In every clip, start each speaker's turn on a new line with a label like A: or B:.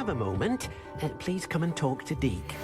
A: Have a moment. Please come and talk to Deke.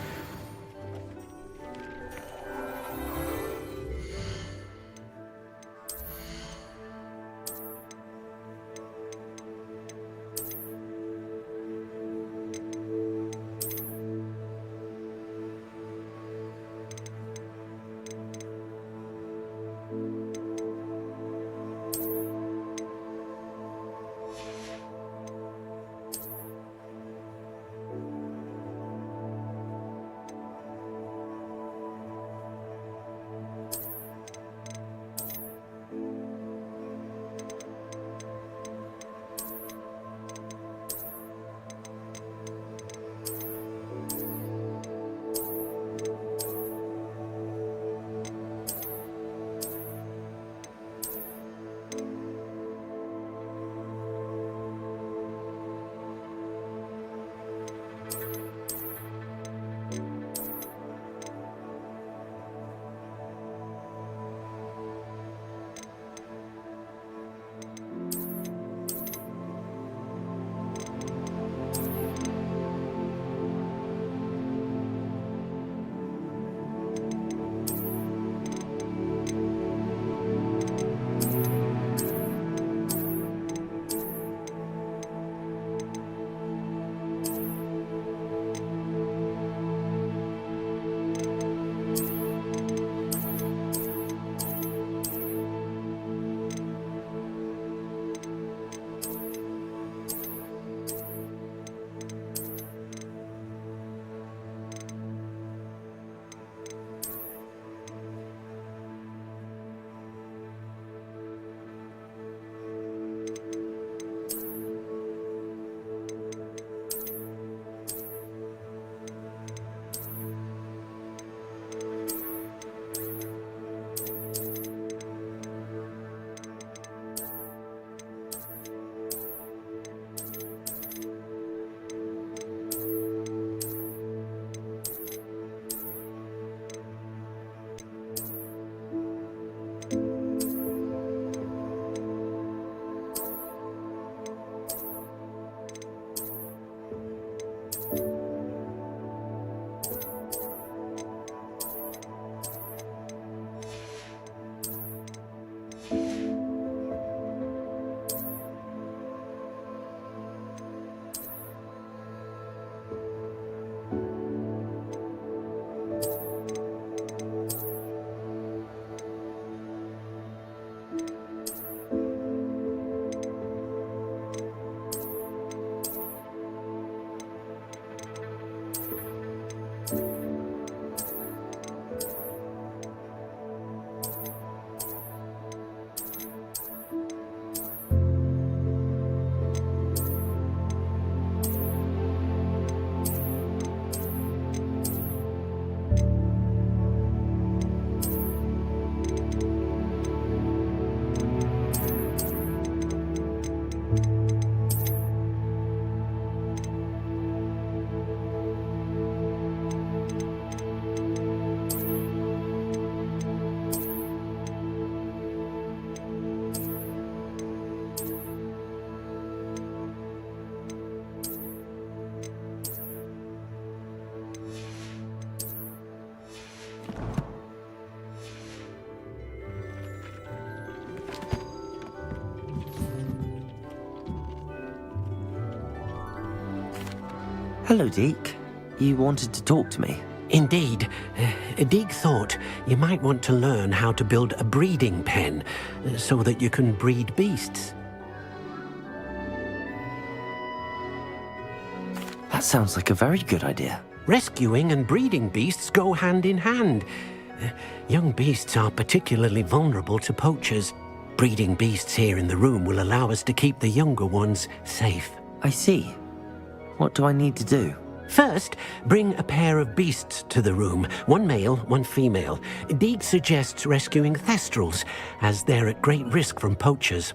B: Hello, Deke. You wanted to talk to me?
A: Indeed. Deek thought you might want to learn how to build a breeding pen so that you can breed beasts.
B: That sounds like a very good idea.
A: Rescuing and breeding beasts go hand in hand. Young beasts are particularly vulnerable to poachers. Breeding beasts here in the room will allow us to keep the younger ones safe.
B: I see. What do I need to do?
A: First, bring a pair of beasts to the room. One male, one female. Deek suggests rescuing thestrals, as they're at great risk from poachers.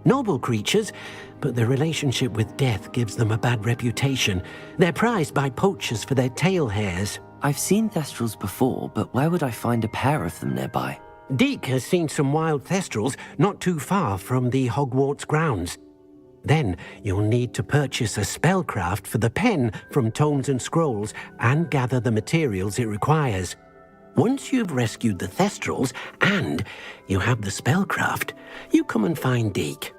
A: Noble creatures, but their relationship with death gives them a bad reputation. They're prized by poachers for their tail hairs.
B: I've seen thestrals before, but where would I find a pair of them nearby?
A: Deek has seen some wild thestrals not too far from the Hogwarts grounds. Then you'll need to purchase a spellcraft for the pen from Tomes and Scrolls and gather the materials it requires. Once you've rescued the thestrals and you have the spellcraft, you come and find Deek.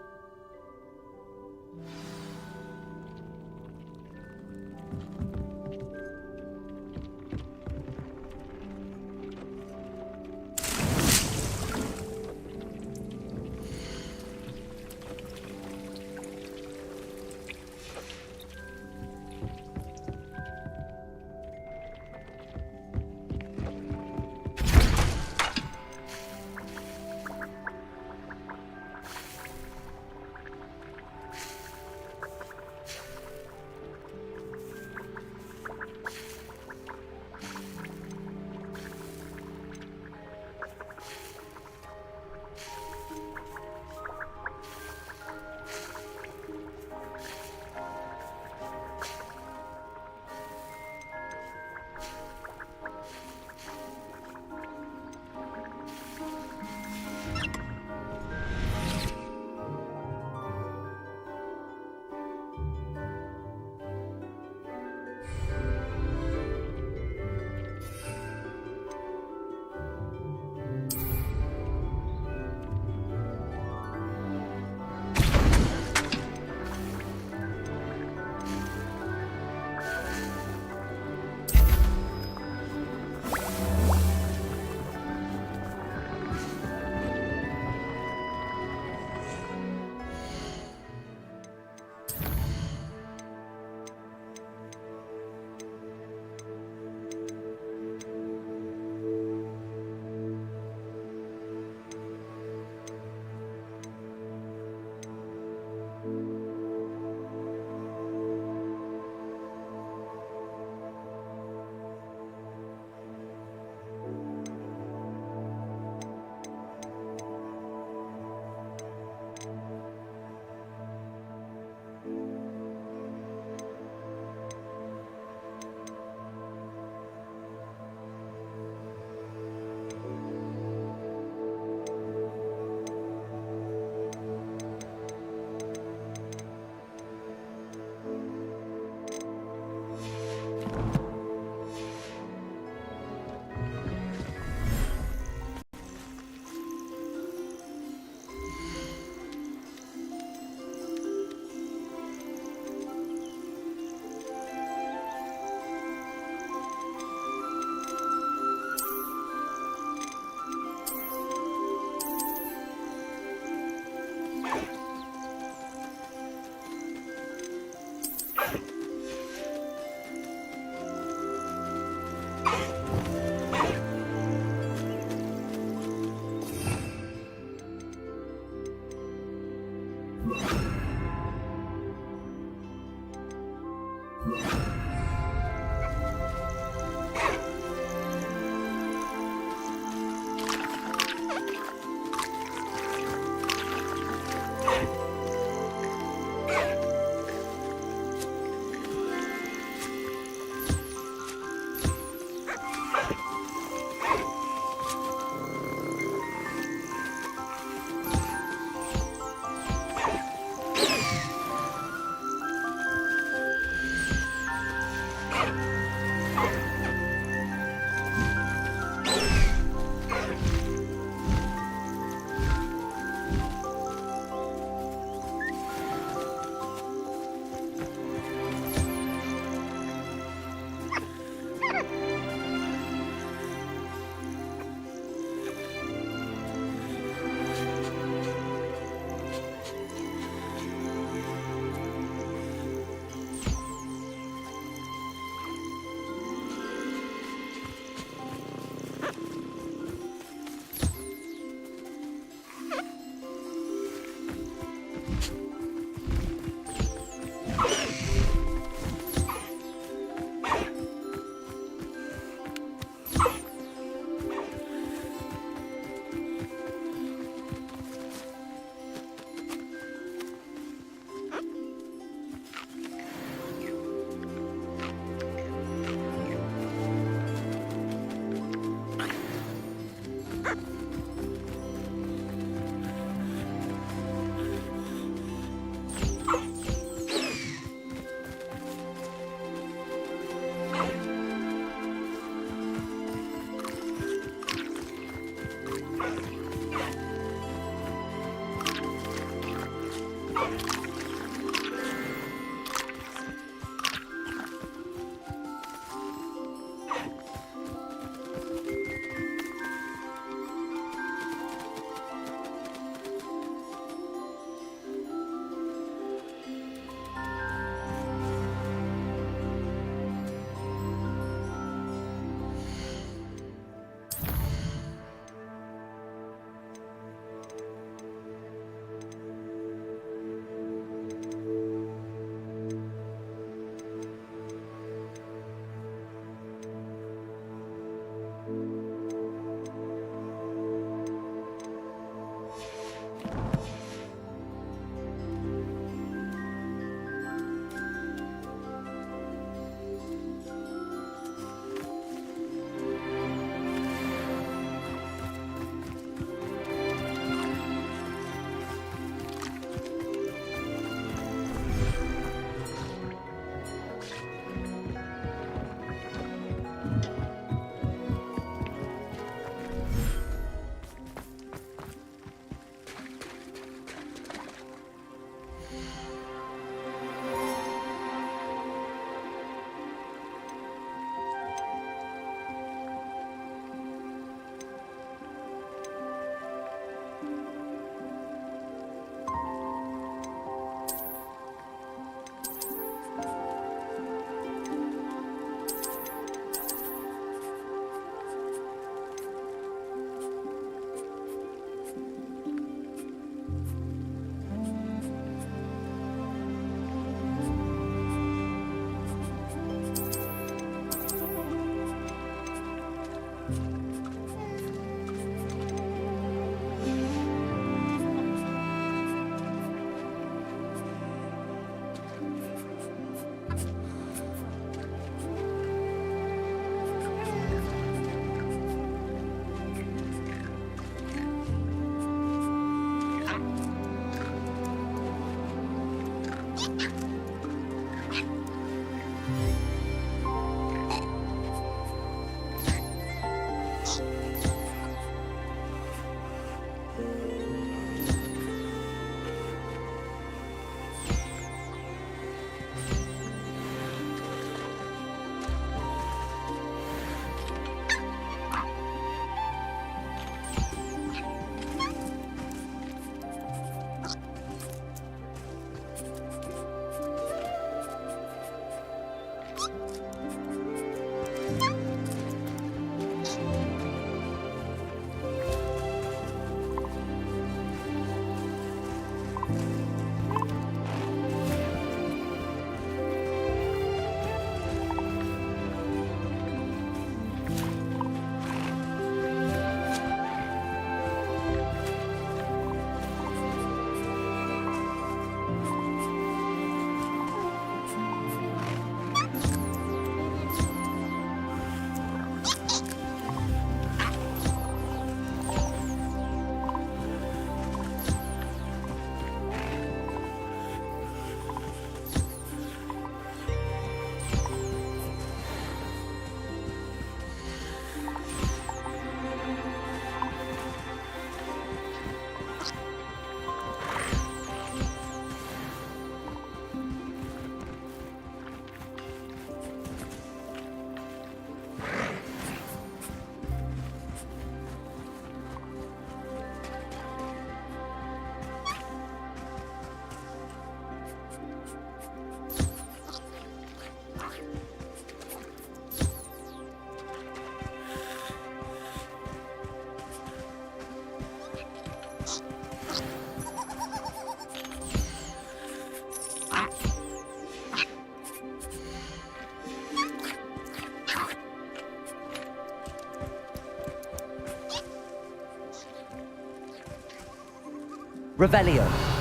B: Revelio.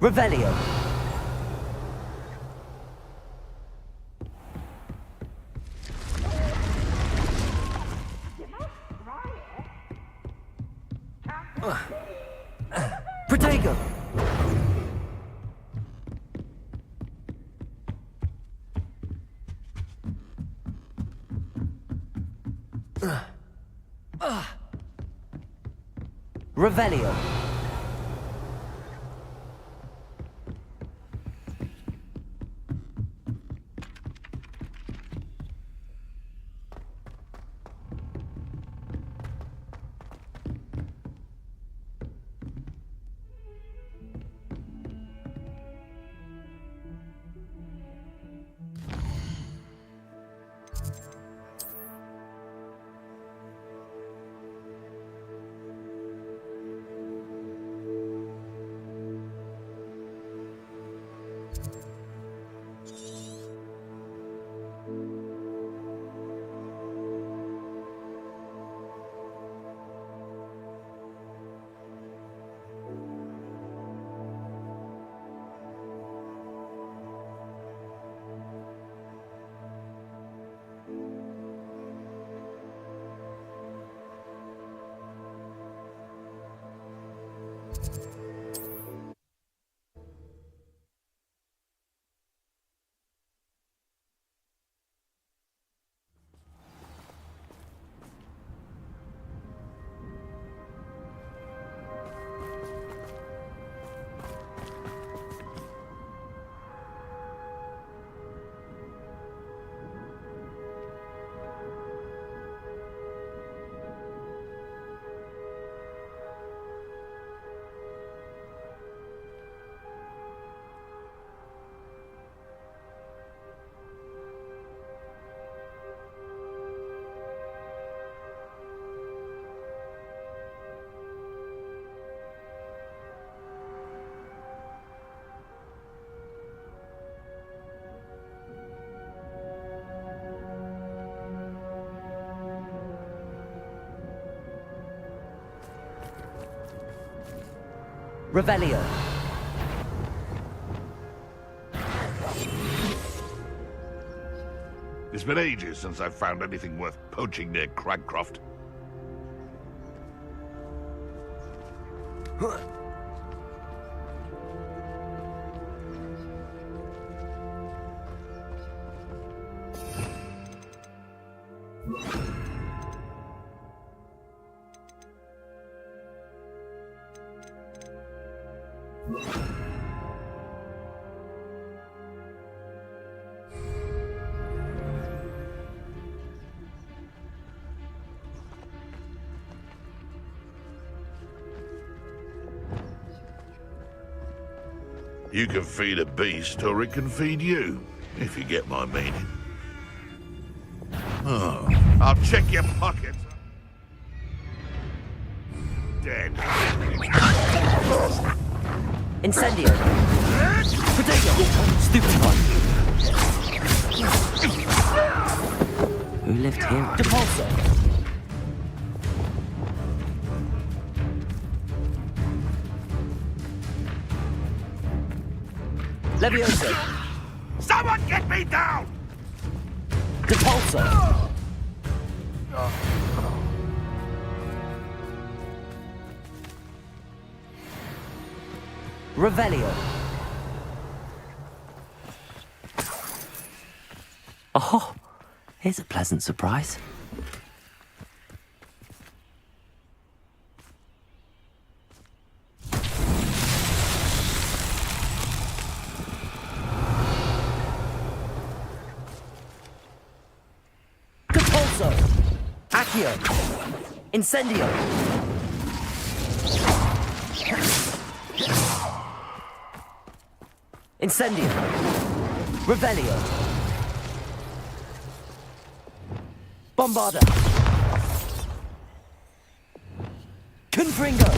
B: Revelio. Protego. Revelio. Revelio.
C: It's been ages since I've found anything worth poaching near Cragcroft. You can feed a beast, or it can feed you, if you get my meaning. Oh, I'll check your pockets. Dead.
B: Incendio. Protego. Stupid one. Who lived here? Depulso. Levioso.
C: Someone get me down!
B: Depulso. Revelio. Oh, here's a pleasant surprise. Depulso. Accio. Incendio. Incendio. Revelio. Bombarda. Confringo.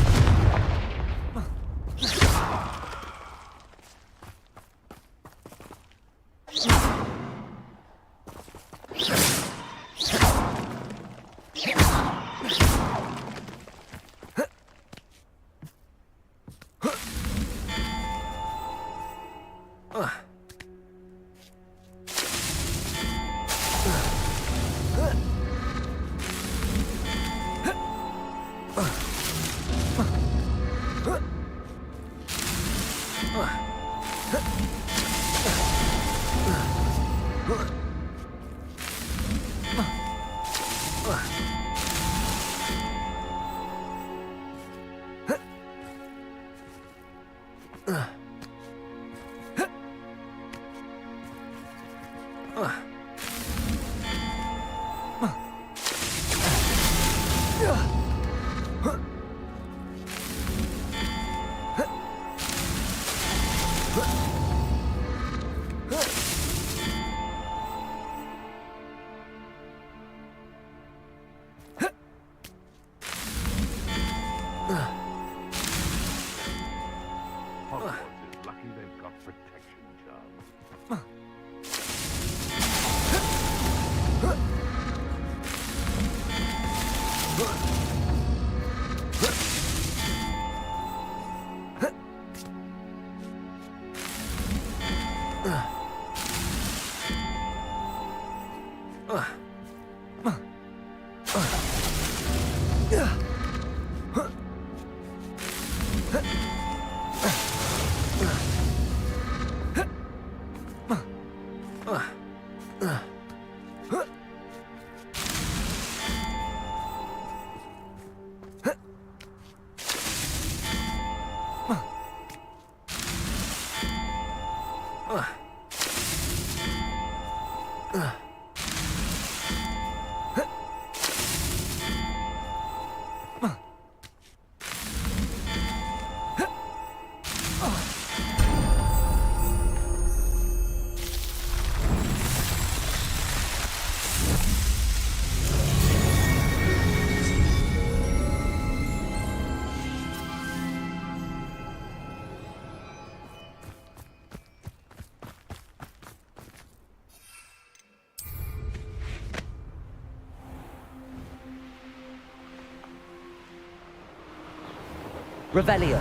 C: Hogwarts is lucky they've got protection charms.
B: Revelio.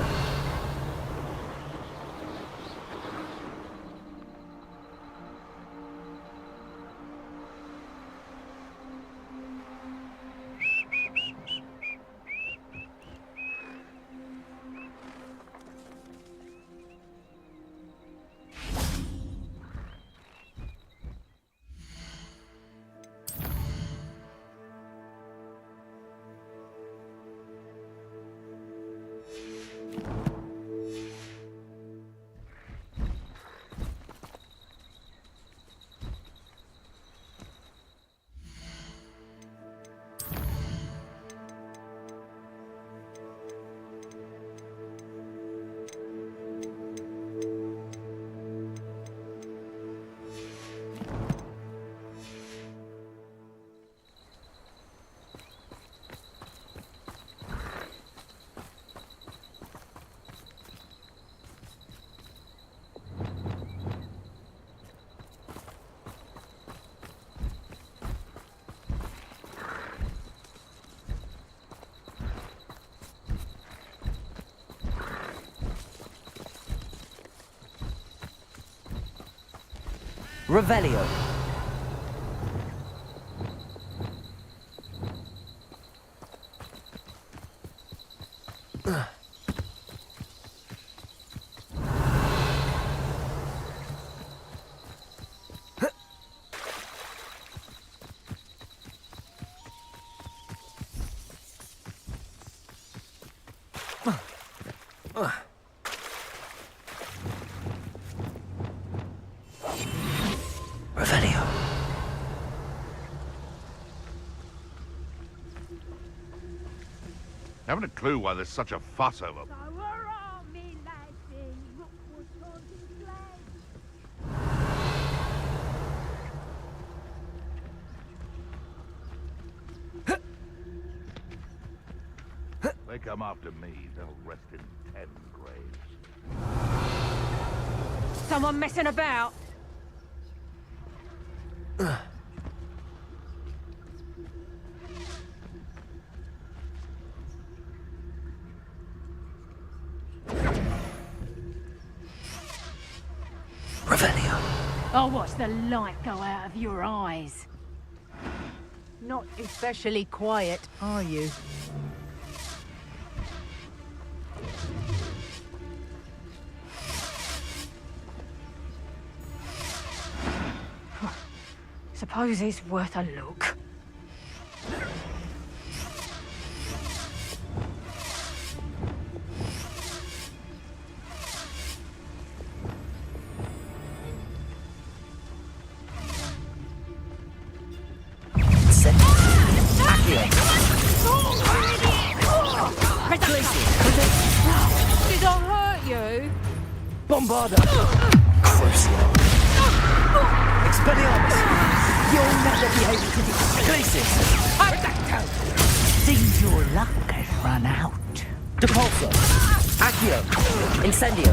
B: Revelio. Revelio.
C: Haven't a clue why there's such a fuss over. They come after me, they'll rest in 10 graves.
D: Someone messing about?
B: Revelio.
D: I'll watch the light go out of your eyes. Not especially quiet, are you? Suppose it's worth a look.
B: Incendio! Glacius!
D: Did I hurt you?
B: Bombarda! Crucio! Expelliarmus! You'll never be able to do... Glacius!
E: Seems your luck has run out.
B: Depulso! Accio! Incendio!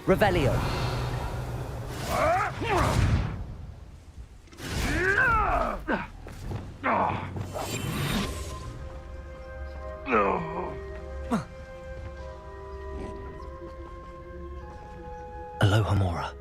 B: Revelio! Alohomora.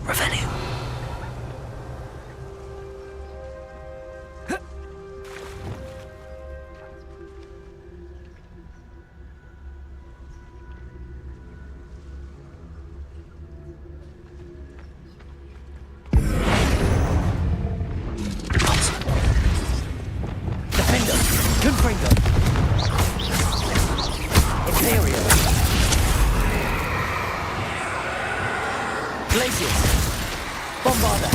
B: Revelio. Defender. Confringo. Imperial. Glacius. Bombarda.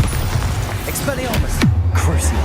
B: Expelliarmus. Crucio.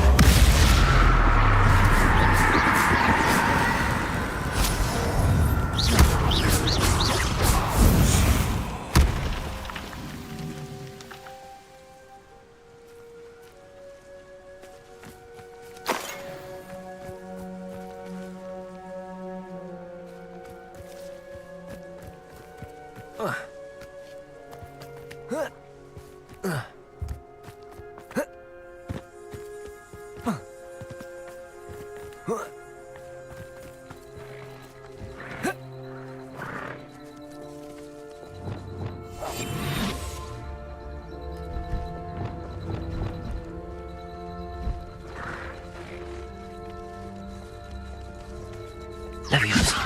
B: Leviosa.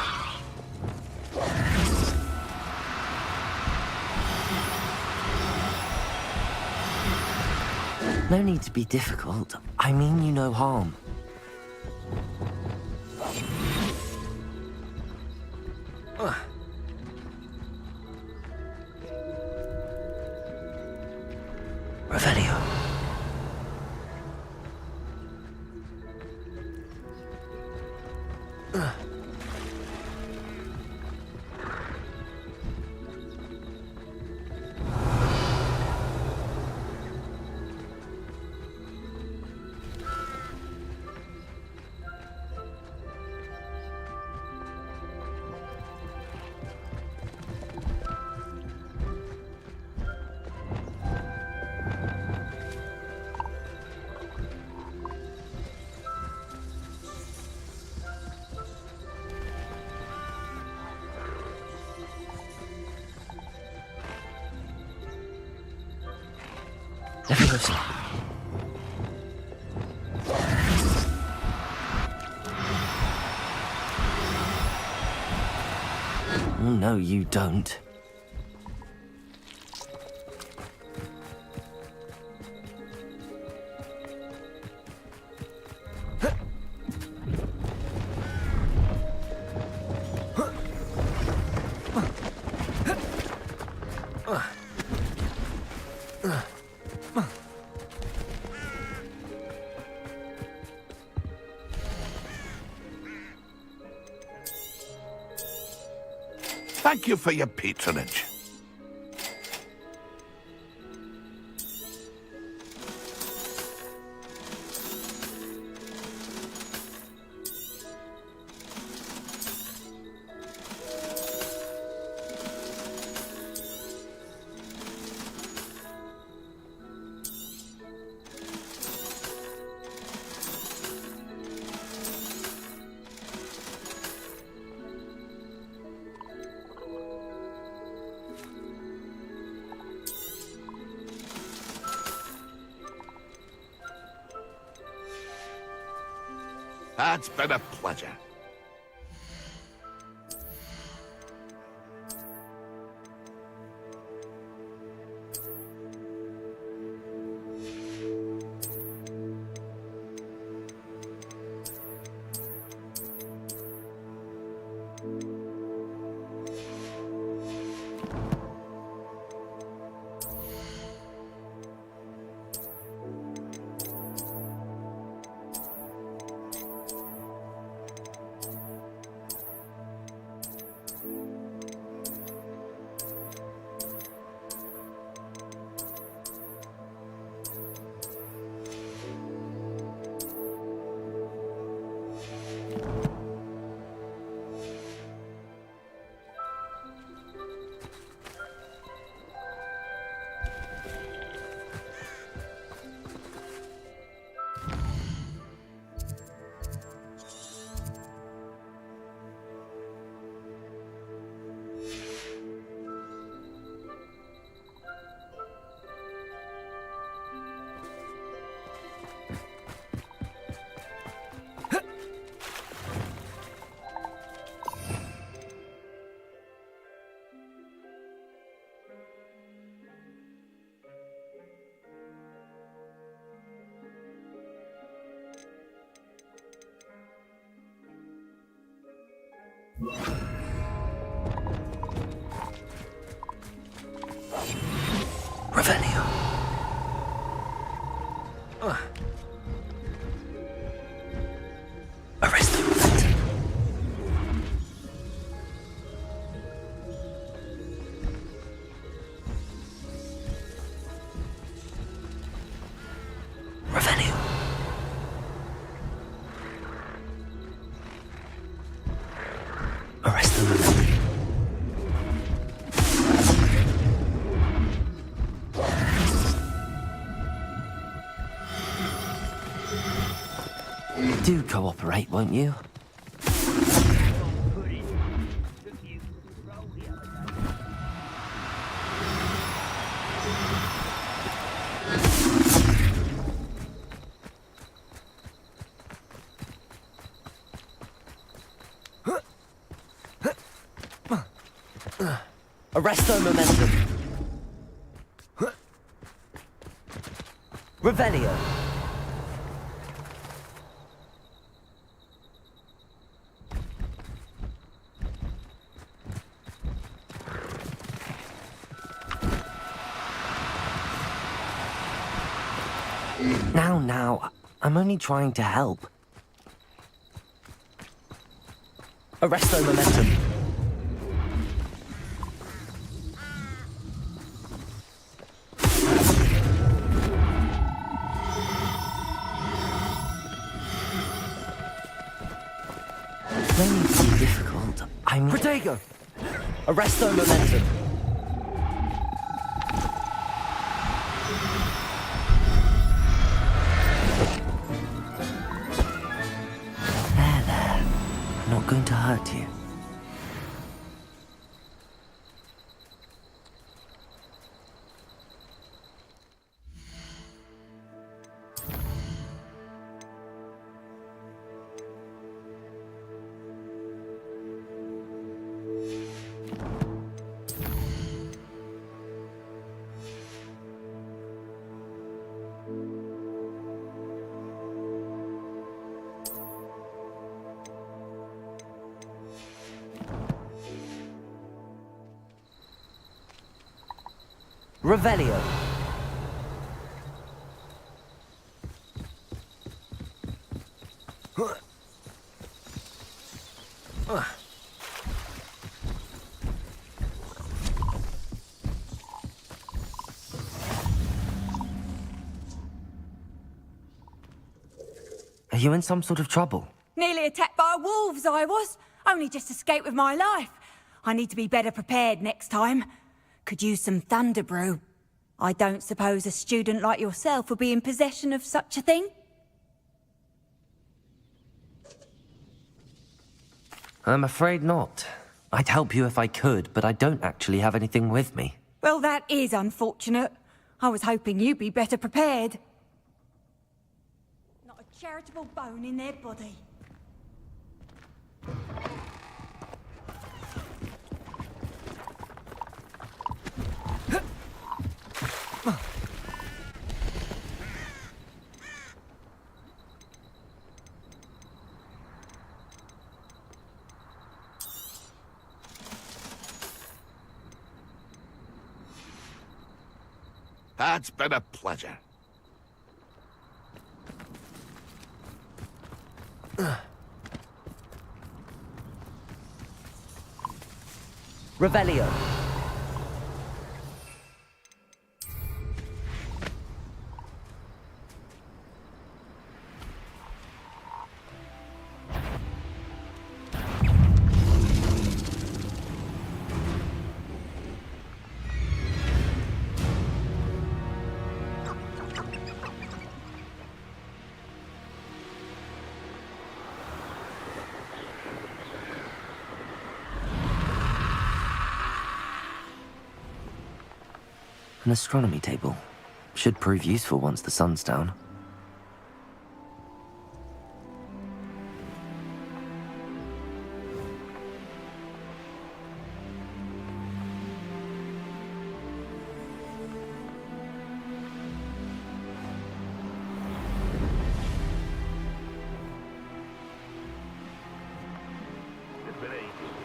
B: No need to be difficult. I mean you no harm. Revelio. Leviosa. No, you don't.
C: Thank you for your patronage. It's been a pleasure.
B: Revelio. Arrest the momentum. Revelio. Arrest the momentum. Do cooperate, won't you? Arresto momentum. Revelio. Now, I'm only trying to help. Arresto momentum. No need to be difficult. I mean... Protego! Arresto momentum. There. I'm not going to hurt you. Revelio. Are you in some sort of trouble?
F: Nearly attacked by wolves, I was. Only just escaped with my life. I need to be better prepared next time. Could use some thunder brew. I don't suppose a student like yourself would be in possession of such a thing?
B: I'm afraid not. I'd help you if I could, but I don't actually have anything with me.
F: Well, that is unfortunate. I was hoping you'd be better prepared. Not a charitable bone in their body.
C: It's been a pleasure.
B: Revelio. An astronomy table. Should prove useful once the sun's down.
C: It's been ages.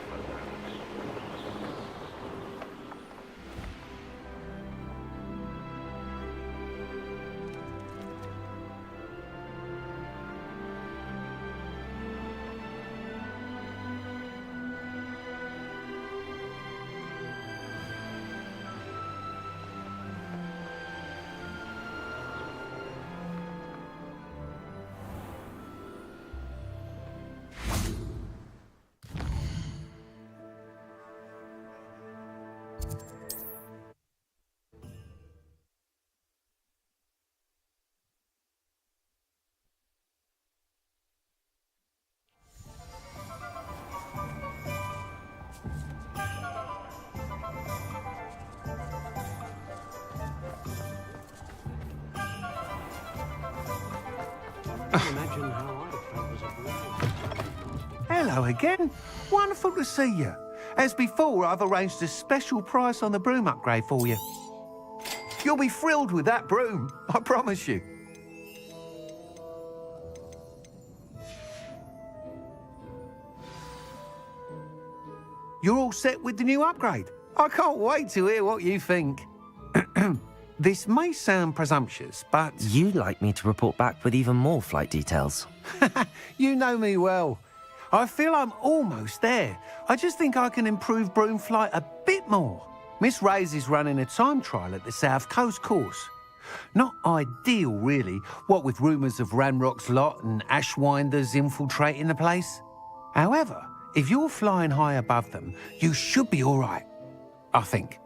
G: Hello again. Wonderful to see you. As before, I've arranged a special price on the broom upgrade for you. You'll be thrilled with that broom, I promise you. You're all set with the new upgrade. I can't wait to hear what you think. This may sound presumptuous, but...
B: You'd like me to report back with even more flight details.
G: You know me well. I feel I'm almost there. I just think I can improve broom flight a bit more. Miss Ray's is running a time trial at the South Coast course. Not ideal, really, what with rumours of Ranrock's lot and Ashwinders infiltrating the place. However, if you're flying high above them, you should be all right, I think.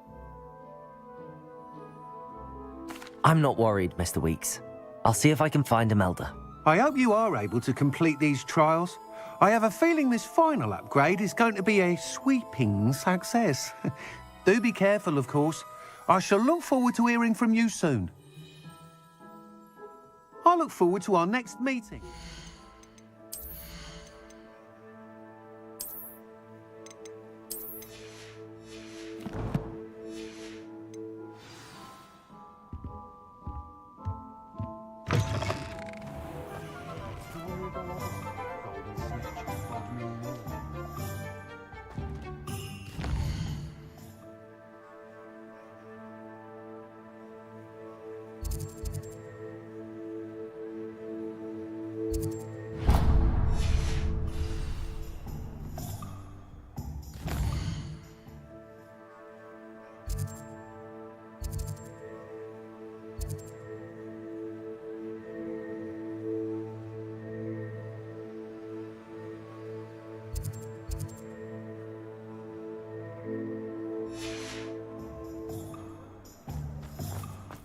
B: I'm not worried, Mr. Weeks. I'll see if I can find Imelda.
G: I hope you are able to complete these trials. I have a feeling this final upgrade is going to be a sweeping success. Do be careful, of course. I shall look forward to hearing from you soon. I look forward to our next meeting.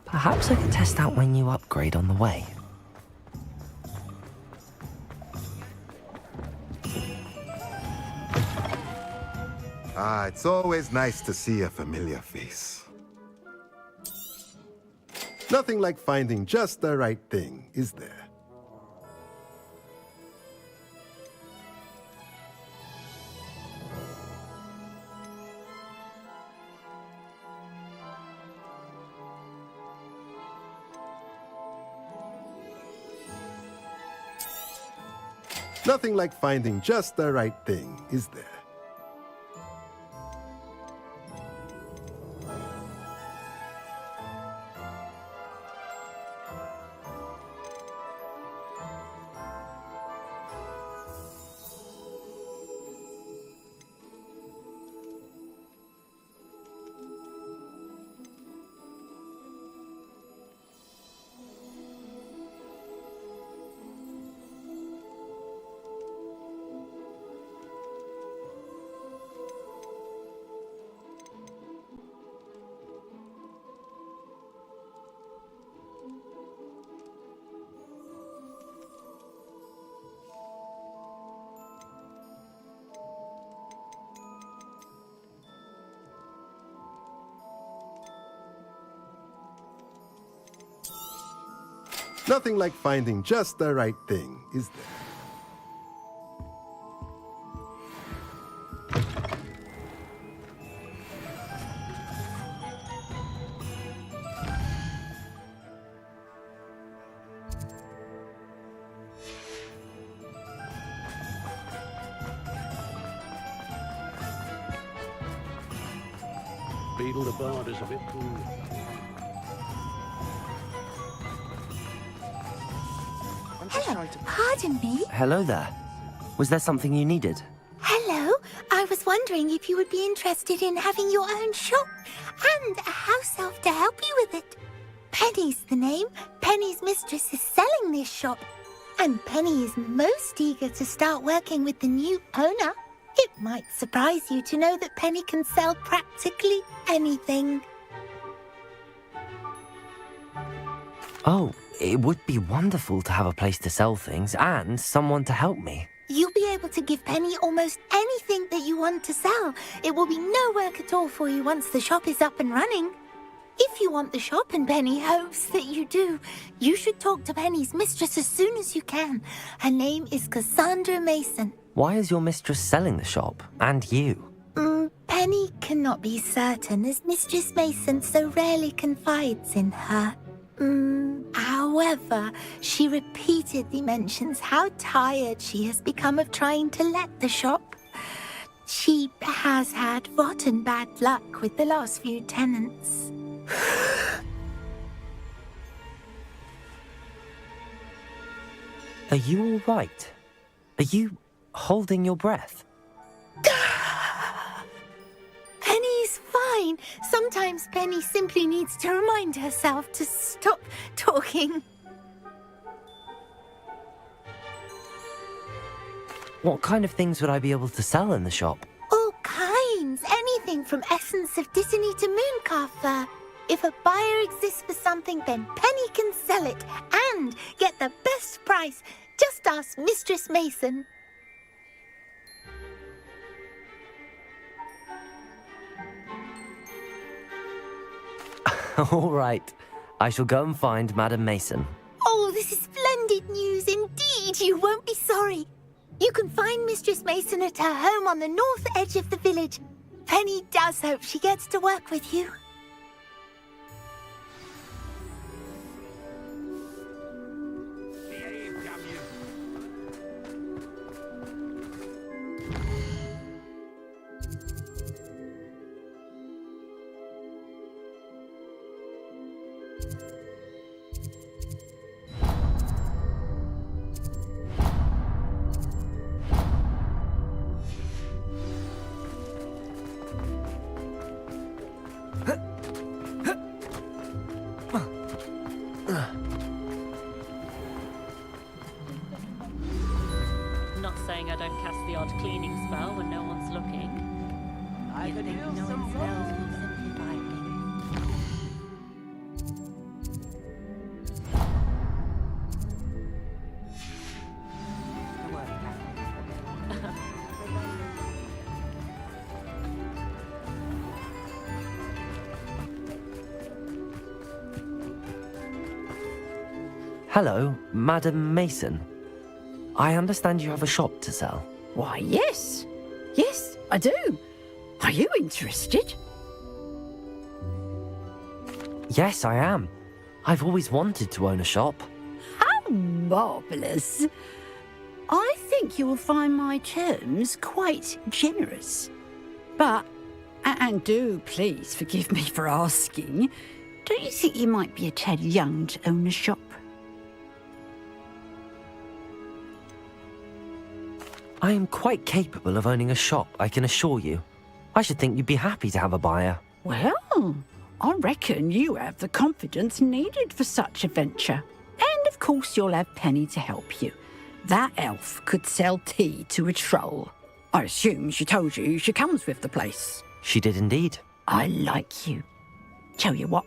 B: Perhaps I could test out my new upgrade on the way.
H: It's always nice to see a familiar face. Nothing like finding just the right thing, is there? Nothing like finding just the right thing, is there? Nothing like finding just the right thing, is there?
C: Beetle the Bard is a bit cool.
I: Pardon me?
B: Hello there. Was there something you needed?
I: Hello. I was wondering if you would be interested in having your own shop and a house elf to help you with it. Penny's the name. Penny's mistress is selling this shop. And Penny is most eager to start working with the new owner. It might surprise you to know that Penny can sell practically anything.
B: Oh, it would be wonderful to have a place to sell things and someone to help me.
I: You'll be able to give Penny almost anything that you want to sell. It will be no work at all for you once the shop is up and running. If you want the shop and Penny hopes that you do, you should talk to Penny's mistress as soon as you can. Her name is Cassandra Mason.
B: Why is your mistress selling the shop? And you?
I: Penny cannot be certain as Mistress Mason so rarely confides in her. However, she repeatedly mentions how tired she has become of trying to let the shop. She has had rotten bad luck with the last few tenants.
B: Are you all right? Are you holding your breath?
I: Penny's fine. Sometimes Penny simply needs to remind herself to stop talking.
B: What kind of things would I be able to sell in the shop?
I: All kinds. Anything from essence of Disney to mooncalf fur. If a buyer exists for something, then Penny can sell it and get the best price. Just ask Mistress Mason.
B: All right. I shall go and find Madam Mason.
I: Oh, this is splendid news indeed. You won't be sorry. You can find Mistress Mason at her home on the north edge of the village. Penny does hope she gets to work with you.
J: Not saying I don't cast the odd cleaning spell when no one's looking.
E: I could
I: think
E: use
I: knowing
E: some
I: spells
E: water.
I: will simplify things.
B: Hello, Madam Mason. I understand you have a shop to sell.
E: Why, yes. Yes, I do. Are you interested?
B: Yes, I am. I've always wanted to own a shop.
E: How marvellous. I think you will find my terms quite generous. But, and do please forgive me for asking, don't you think you might be a tad young to own a shop?
B: I am quite capable of owning a shop, I can assure you. I should think you'd be happy to have a buyer.
E: Well, I reckon you have the confidence needed for such a venture. And of course you'll have Penny to help you. That elf could sell tea to a troll. I assume she told you she comes with the place.
B: She did indeed.
E: I like you. Tell you what,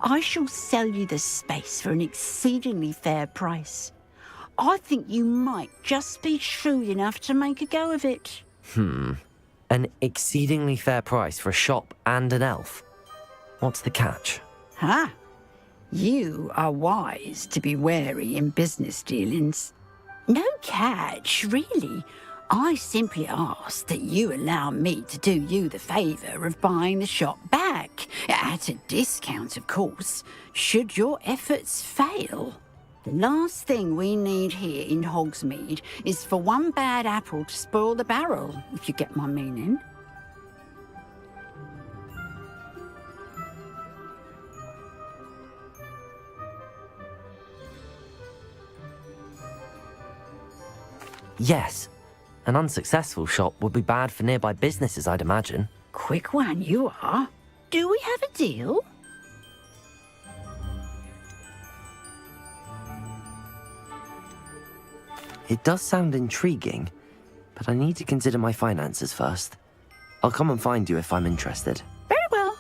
E: I shall sell you the space for an exceedingly fair price. I think you might just be shrewd enough to make a go of it.
B: An exceedingly fair price for a shop and an elf. What's the catch?
E: Ah, you are wise to be wary in business dealings. No catch, really. I simply ask that you allow me to do you the favour of buying the shop back, at a discount, of course, should your efforts fail. The last thing we need here in Hogsmeade is for one bad apple to spoil the barrel, if you get my meaning.
B: Yes. An unsuccessful shop would be bad for nearby businesses, I'd imagine.
E: Quick one you are. Do we have a deal?
B: It does sound intriguing, but I need to consider my finances first. I'll come and find you if I'm interested.
E: Very well.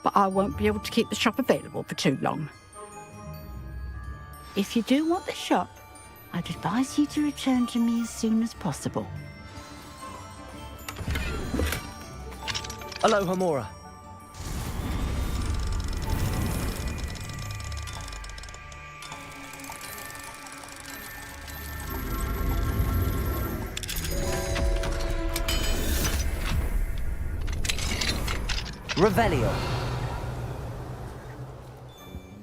E: But I won't be able to keep the shop available for too long. If you do want the shop, I'd advise you to return to me as soon as possible.
B: Aloha, Mora. Revelio.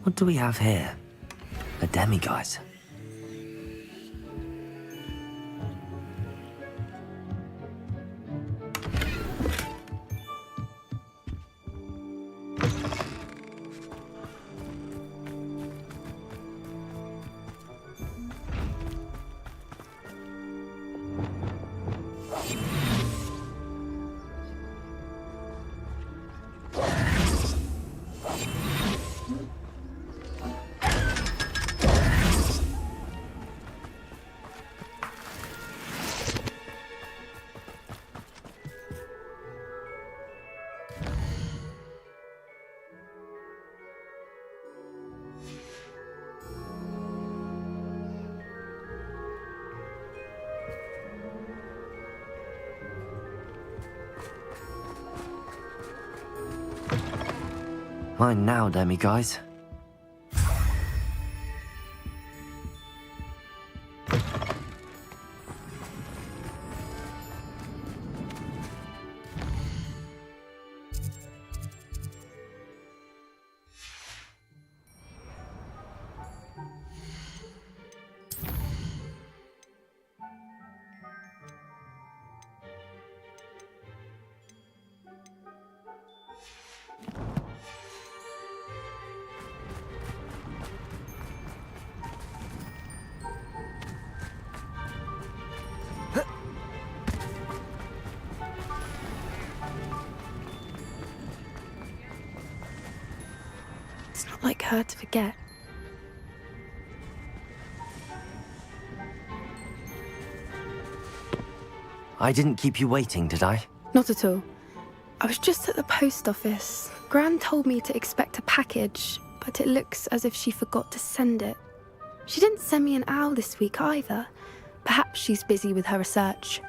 B: What do we have here? A demiguise. Mine now, demiguise.
K: It's not like her to forget.
B: I didn't keep you waiting, did I?
K: Not at all. I was just at the post office. Gran told me to expect a package, but it looks as if she forgot to send it. She didn't send me an owl this week either. Perhaps she's busy with her research.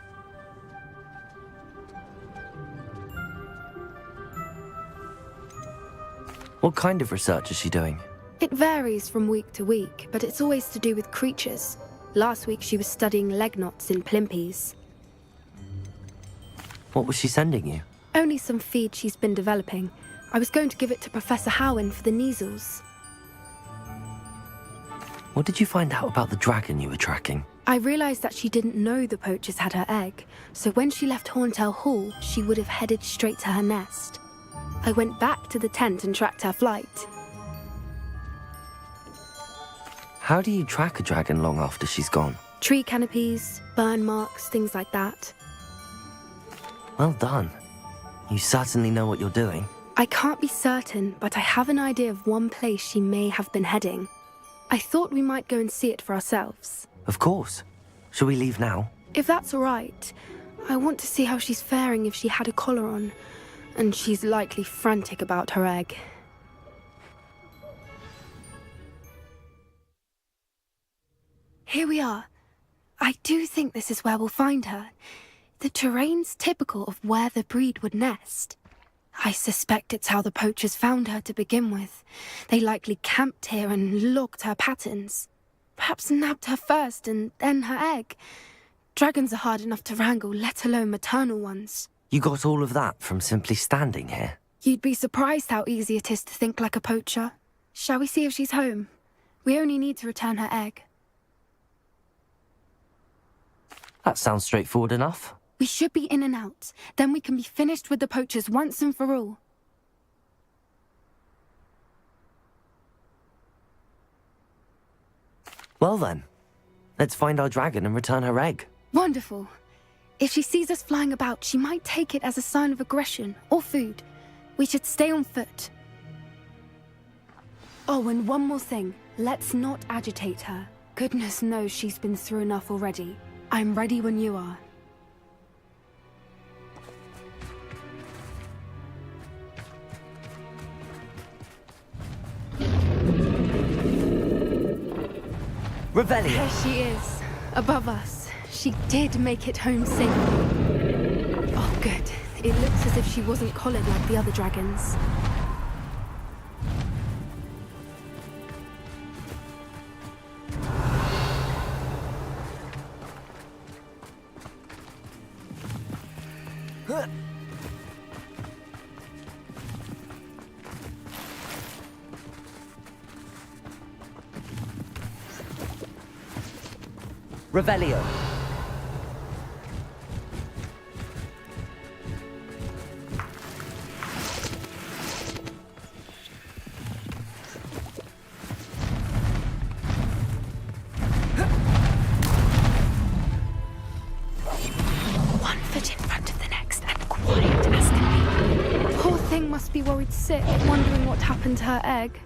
B: What kind of research is she doing?
K: It varies from week to week, but it's always to do with creatures. Last week she was studying leg knots in plimpies.
B: What was she sending you?
K: Only some feed she's been developing. I was going to give it to Professor Howen for the measles.
B: What did you find out about the dragon you were tracking?
K: I realised that she didn't know the poachers had her egg, so when she left Horntail Hall, she would have headed straight to her nest. I went back to the tent and tracked her flight.
B: How do you track a dragon long after she's gone?
K: Tree canopies, burn marks, things like that.
B: Well done. You certainly know what you're doing.
K: I can't be certain, but I have an idea of one place she may have been heading. I thought we might go and see it for ourselves.
B: Of course. Shall we leave now?
K: If that's all right, I want to see how she's faring if she had a collar on. And she's likely frantic about her egg. Here we are. I do think this is where we'll find her. The terrain's typical of where the breed would nest. I suspect it's how the poachers found her to begin with. They likely camped here and logged her patterns. Perhaps nabbed her first and then her egg. Dragons are hard enough to wrangle, let alone maternal ones.
B: You got all of that from simply standing here?
K: You'd be surprised how easy it is to think like a poacher. Shall we see if she's home? We only need to return her egg.
B: That sounds straightforward enough.
K: We should be in and out. Then we can be finished with the poachers once and for all.
B: Well then, let's find our dragon and return her egg.
K: Wonderful. If she sees us flying about, she might take it as a sign of aggression or food. We should stay on foot. Oh, and one more thing. Let's not agitate her. Goodness knows she's been through enough already. I'm ready when you are.
B: Revelio!
K: There she is, above us. She did make it home safely. Oh, good. It looks as if she wasn't collared like the other dragons.
B: Revelio.
K: One foot in front of the next and quiet as can be. Poor thing must be worried sick, wondering what happened to her egg.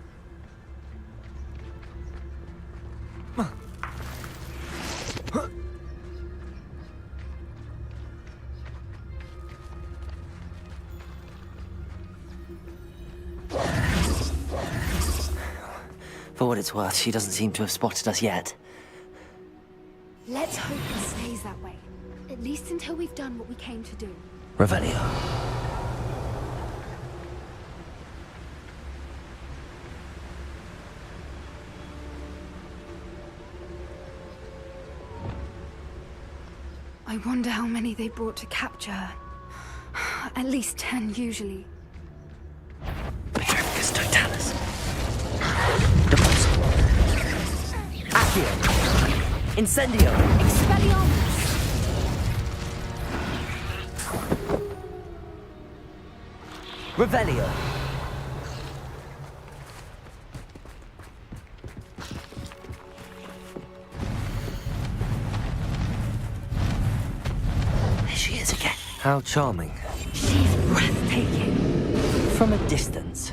B: For what it's worth, she doesn't seem to have spotted us yet.
K: Let's hope it stays that way. At least until we've done what we came to do.
B: Revelio.
K: I wonder how many they brought to capture her. At least 10 usually.
B: Petricus totalis. Deposit. Accio. Incendio.
K: Expelliarmus!
B: Revelio. There she is again. How charming.
K: She's breathtaking.
B: From a distance.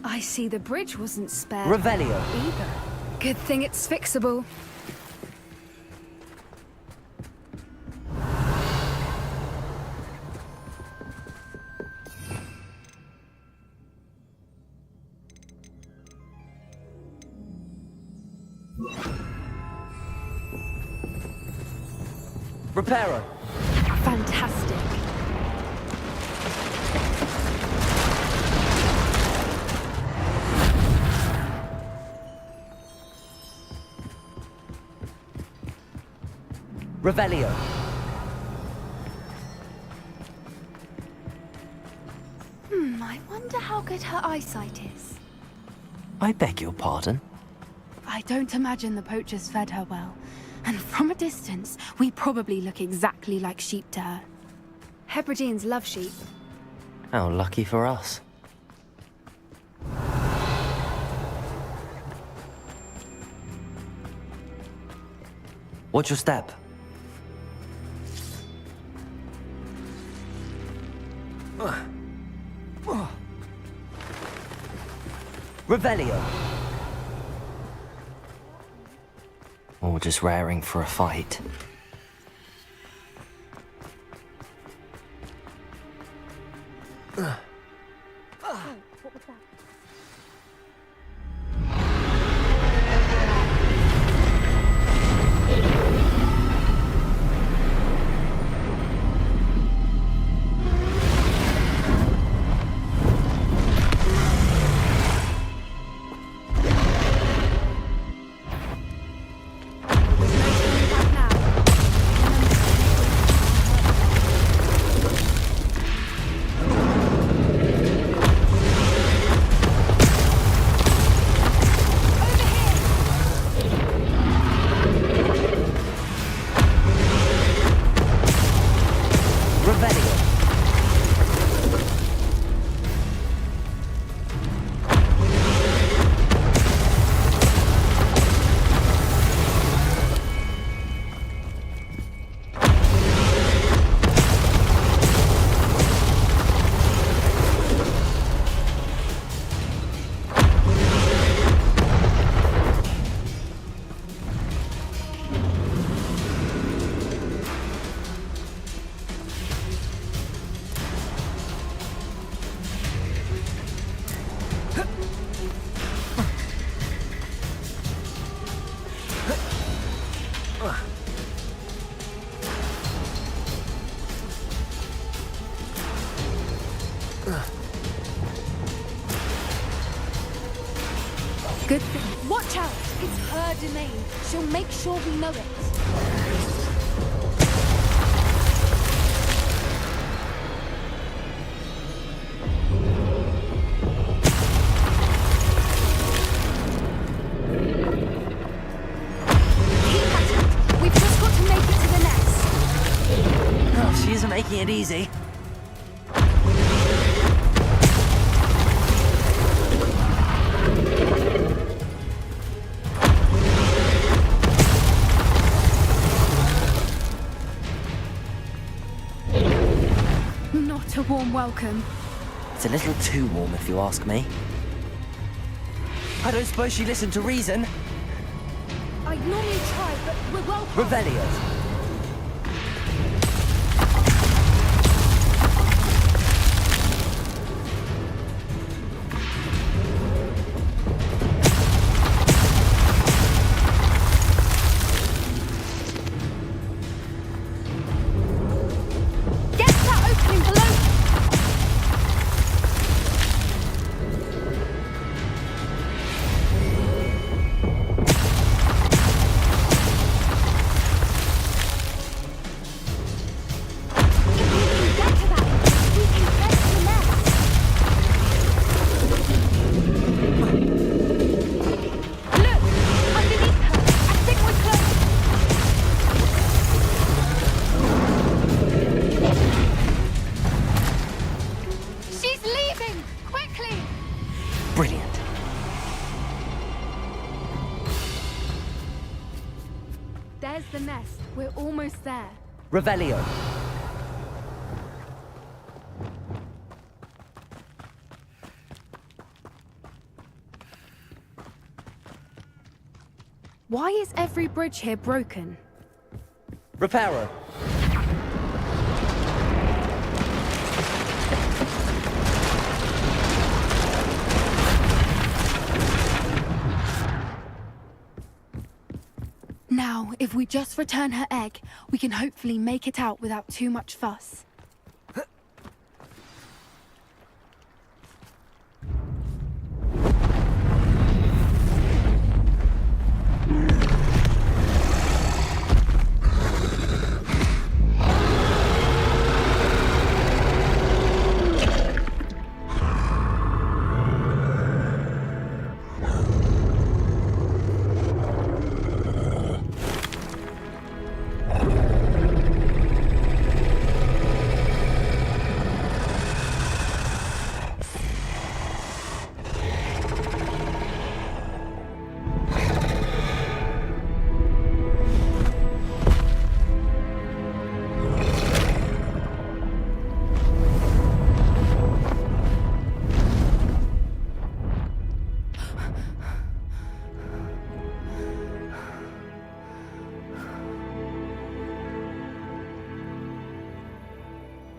K: I see the bridge wasn't spared.
B: Revelio.
K: Either. Good thing it's fixable.
B: Reparo.
K: Fantastic.
B: Revelio.
K: I wonder how good her eyesight is.
B: I beg your pardon?
K: I don't imagine the poachers fed her well. And from a distance, we probably look exactly like sheep to her. Hebrideans love sheep.
B: How lucky for us. Watch your step. Revelio. Or just raring for a fight.
K: Good thing. Watch out! It's her domain. She'll make sure we know it.
B: taking it easy.
K: Not a warm welcome.
B: It's a little too warm, if you ask me. I don't suppose she listened to reason.
K: I normally try, but we're well past.
B: Revelio.
K: Get that opening below!
B: Brilliant.
K: There's the nest. We're almost there.
B: Revelio.
K: Why is every bridge here broken?
B: Reparo.
K: Now, if we just return her egg, we can hopefully make it out without too much fuss.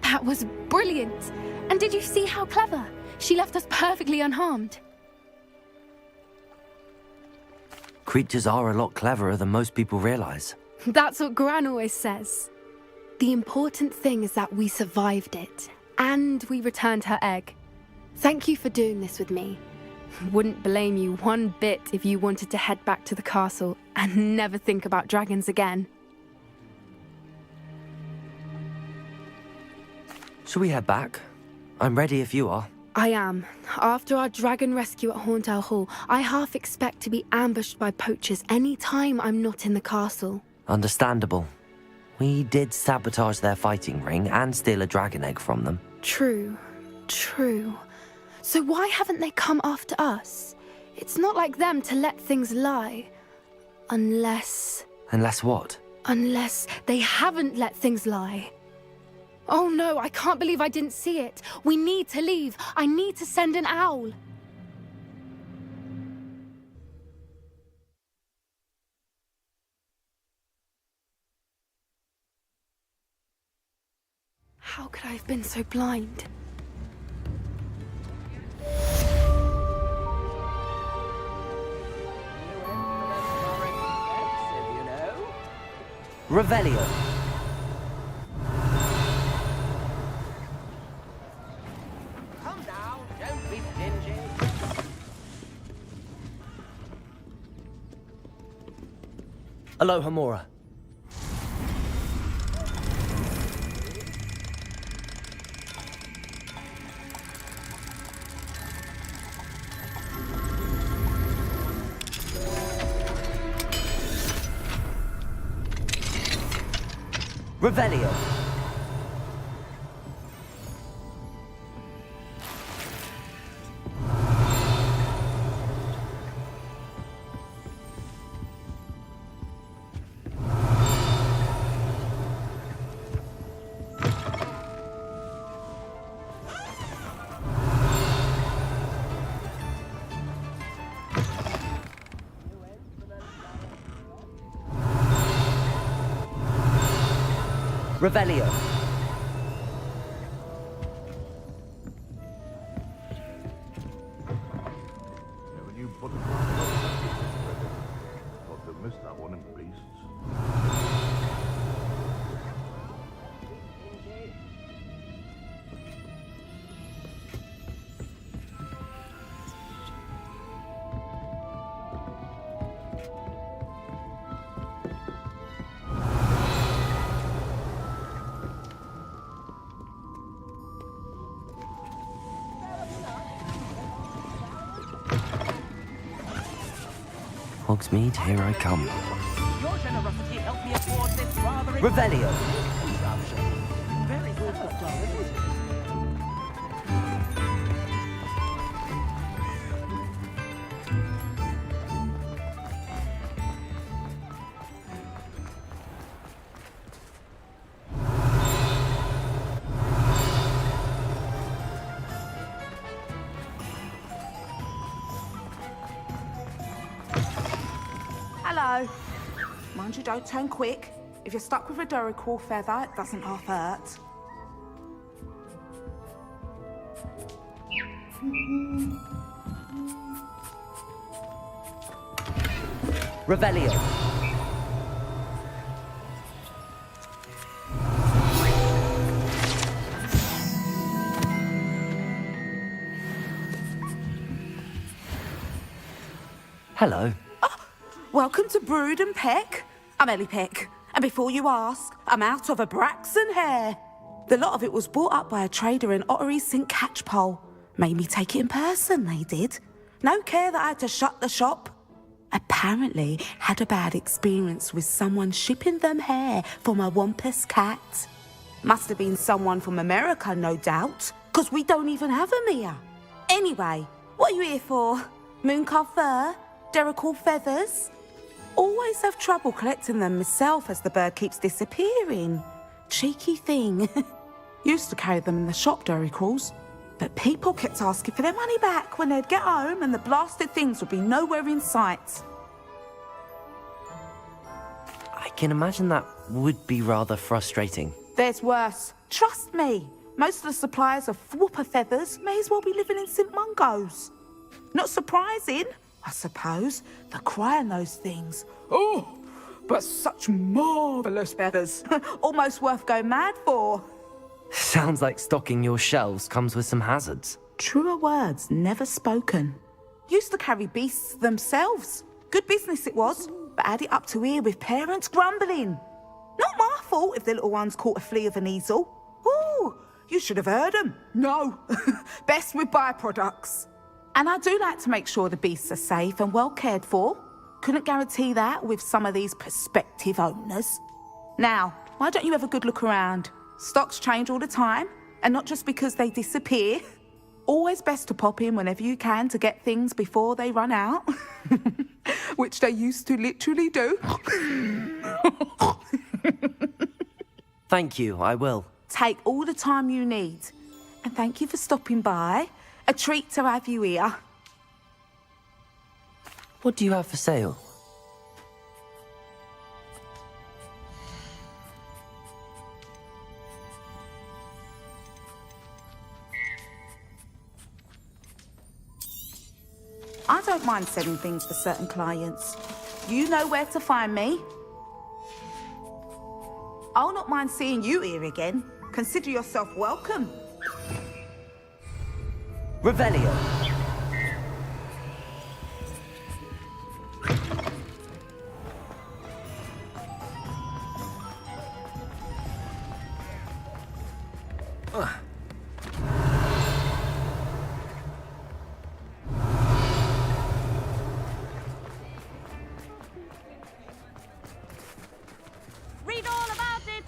K: That was brilliant! And did you see how clever? She left us perfectly unharmed.
B: Creatures are a lot cleverer than most people realize.
K: That's what Gran always says. The important thing is that we survived it, and we returned her egg. Thank you for doing this with me. Wouldn't blame you one bit if you wanted to head back to the castle and never think about dragons again.
B: Shall we head back? I'm ready if you are.
K: I am. After our dragon rescue at Hauntow Hall, I half expect to be ambushed by poachers any time I'm not in the castle.
B: Understandable. We did sabotage their fighting ring and steal a dragon egg from them.
K: True. So why haven't they come after us? It's not like them to let things lie. Unless
B: what?
K: Unless they haven't let things lie. Oh no, I can't believe I didn't see it. We need to leave. I need to send an owl. How could I have been so blind?
B: Revelio.
L: Come now, don't be stingy.
B: Aloha Mora. Revelio. Revelio.
C: Never knew butterflies thought they missed that one in beasts.
B: Hogsmeade, here I come.
L: Your generosity helped me afford this rather...
B: Revelio.
L: Very good, isn't it?
M: Hello. Mind you, don't turn quick. If you're stuck with a Duracell feather, it doesn't half hurt.
B: Revelio. Hello.
M: Welcome to Brood and Peck. I'm Ellie Peck. And before you ask, I'm out of a Braxton hair. The lot of it was bought up by a trader in Ottery St. Catchpole. Made me take it in person, they did. No care that I had to shut the shop. Apparently had a bad experience with someone shipping them hair for my Wampus cat. Must have been someone from America, no doubt, because we don't even have them here. Anyway, what are you here for? Mooncarved fur? Duracell feathers? Always have trouble collecting them myself as the bird keeps disappearing. Cheeky thing. Used to carry them in the shop, Duracells, but people kept asking for their money back when they'd get home and the blasted things would be nowhere in sight.
B: I can imagine that would be rather frustrating.
M: There's worse. Trust me. Most of the suppliers of whooper feathers may as well be living in St. Mungo's. Not surprising, I suppose, the cry on those things. Oh, but such marvellous feathers. Almost worth going mad for.
B: Sounds like stocking your shelves comes with some hazards.
M: Truer words never spoken. Used to carry beasts themselves. Good business it was, but had it up to here with parents grumbling. Not my fault if the little ones caught a flea of an easel. Ooh, you should have heard them. No, best with byproducts. And I do like to make sure the beasts are safe and well cared for. Couldn't guarantee that with some of these prospective owners. Now, why don't you have a good look around? Stocks change all the time, and not just because they disappear. Always best to pop in whenever you can to get things before they run out. Which they used to literally do.
B: Thank you, I will.
M: Take all the time you need. And thank you for stopping by. A treat to have you here.
B: What do you have for sale?
M: I don't mind selling things for certain clients. You know where to find me. I'll not mind seeing you here again. Consider yourself welcome.
B: Revelio.
J: Read all about it.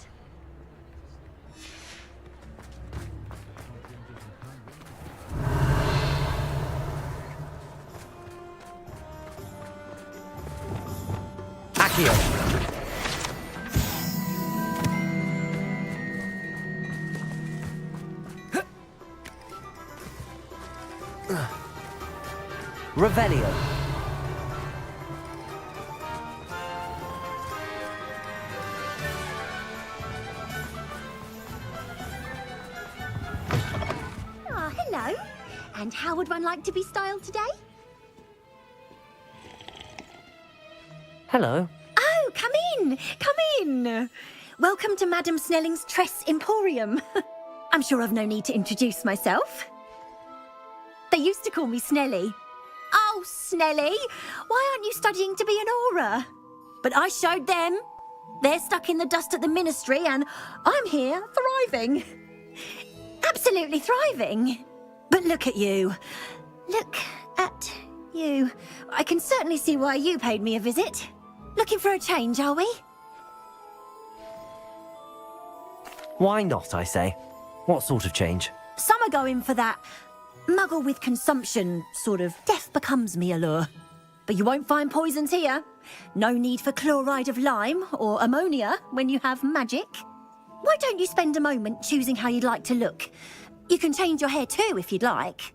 B: Accio. Revelio.
N: And how would one like to be styled today?
B: Hello.
N: Oh, come in! Come in! Welcome to Madame Snelling's Tress Emporium. I'm sure I've no need to introduce myself. They used to call me Snelly. Oh, Snelly! Why aren't you studying to be an aura? But I showed them. They're stuck in the dust at the ministry, and I'm here, thriving. Absolutely thriving. But look at you. Look at you. I can certainly see why you paid me a visit. Looking for a change, are we?
B: Why not, I say? What sort of change?
N: Some are going for that muggle with consumption, sort of death becomes me allure. But you won't find poisons here. No need for chloride of lime or ammonia when you have magic. Why don't you spend a moment choosing how you'd like to look? You can change your hair too if you'd like.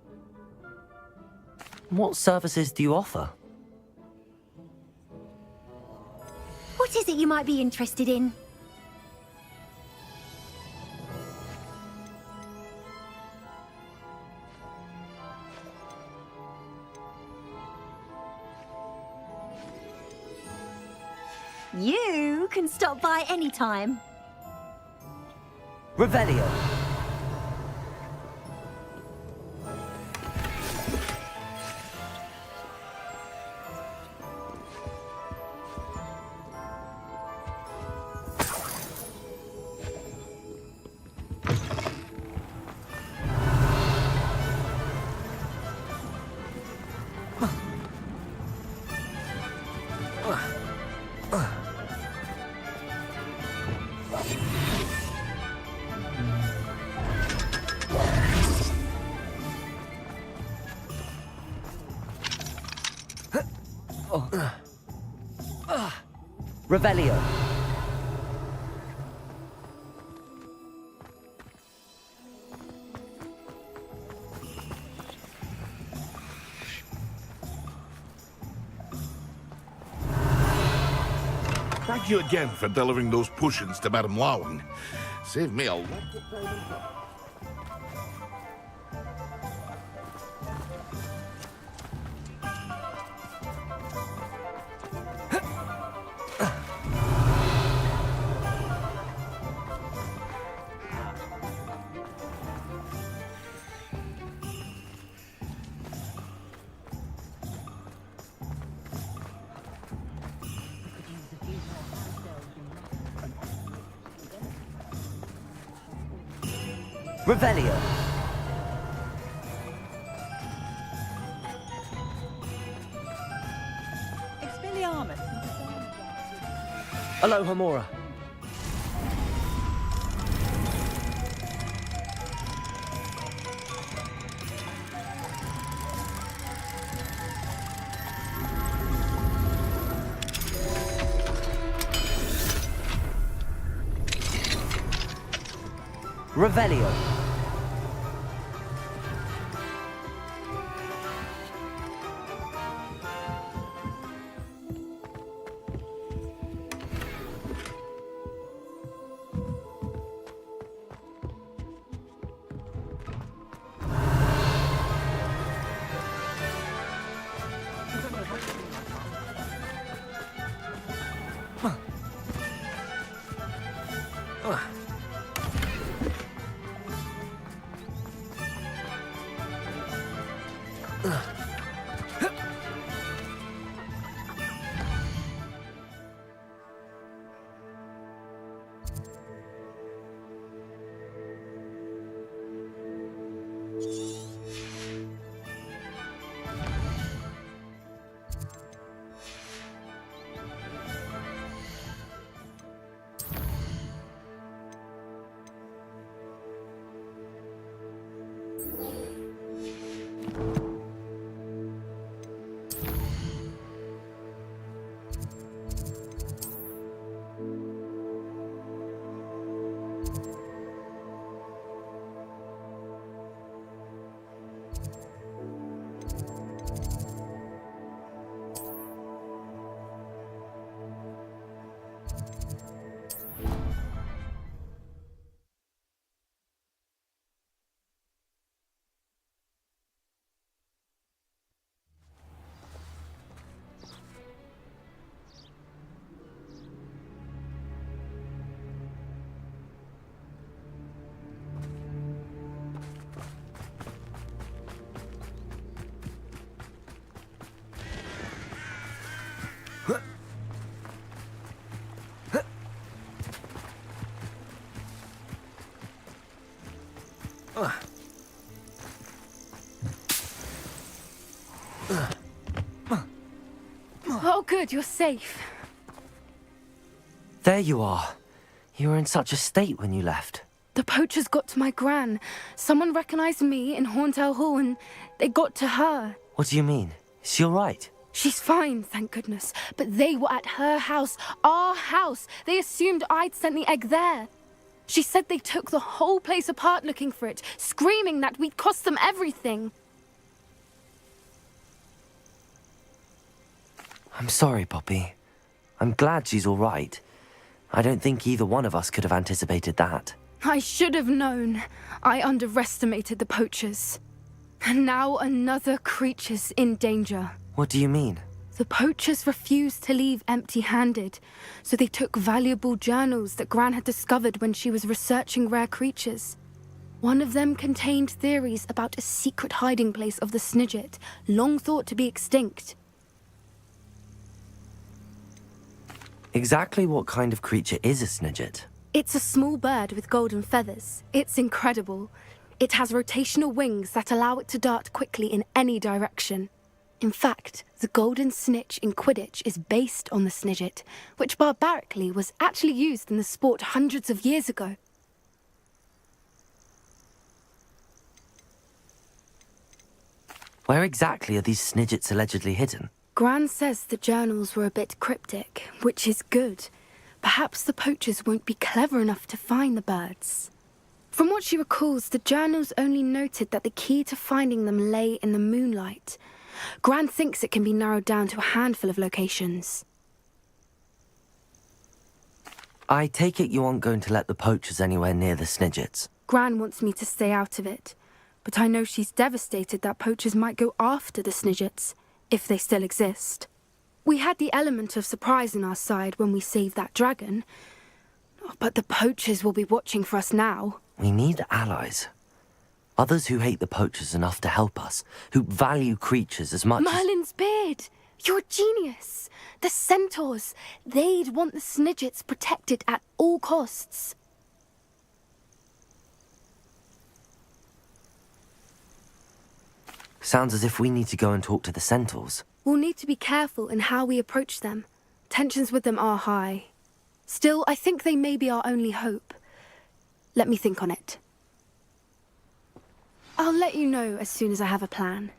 B: What services do you offer?
N: What is it you might be interested in? You can stop by any time.
B: Revelio. Revelio.
C: Thank you again for delivering those potions to Madame Lowing. Saved me a lot of time and trouble.
B: Revelio.
D: Expelliarmus.
B: Aloha Mora. Revelio.
K: Oh, good, you're safe.
B: There you are. You were in such a state when you left.
K: The poachers got to my gran. Someone recognized me in Horntail Hall and they got to her.
B: What do you mean? Is she all right?
K: She's fine, thank goodness. But they were at her house, our house. They assumed I'd sent the egg there. She said they took the whole place apart looking for it, screaming that we'd cost them everything.
B: I'm sorry, Poppy. I'm glad she's all right. I don't think either one of us could have anticipated that.
K: I should have known. I underestimated the poachers. And now another creature's in danger.
B: What do you mean?
K: The poachers refused to leave empty-handed, so they took valuable journals that Gran had discovered when she was researching rare creatures. One of them contained theories about a secret hiding place of the Snidget, long thought to be extinct.
B: Exactly what kind of creature is a Snidget?
K: It's a small bird with golden feathers. It's incredible. It has rotational wings that allow it to dart quickly in any direction. In fact, the golden snitch in Quidditch is based on the Snidget, which barbarically was actually used in the sport hundreds of years ago.
B: Where exactly are these Snidgets allegedly hidden?
K: Gran says the journals were a bit cryptic, which is good. Perhaps the poachers won't be clever enough to find the birds. From what she recalls, the journals only noted that the key to finding them lay in the moonlight. Gran thinks it can be narrowed down to a handful of locations.
B: I take it you aren't going to let the poachers anywhere near the Snidgets.
K: Gran wants me to stay out of it, but I know she's devastated that poachers might go after the Snidgets, if they still exist. We had the element of surprise on our side when we saved that dragon, but the poachers will be watching for us now.
B: We need allies. Others who hate the poachers enough to help us, who value creatures as much
K: Merlin's beard! You're a genius! The centaurs! They'd want the Snidgets protected at all costs.
B: Sounds as if we need to go and talk to the centaurs.
K: We'll need to be careful in how we approach them. Tensions with them are high. Still, I think they may be our only hope. Let me think on it. I'll let you know as soon as I have a plan.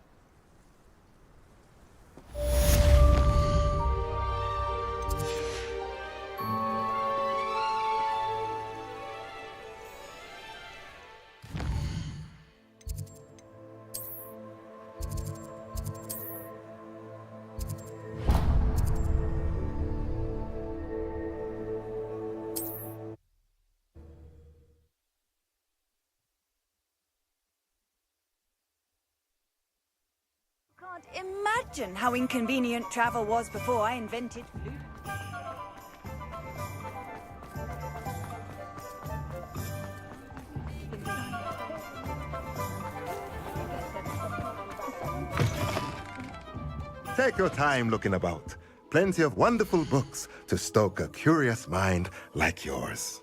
F: Can't imagine how inconvenient travel was before I invented flute.
H: Take your time looking about. Plenty of wonderful books to stoke a curious mind like yours.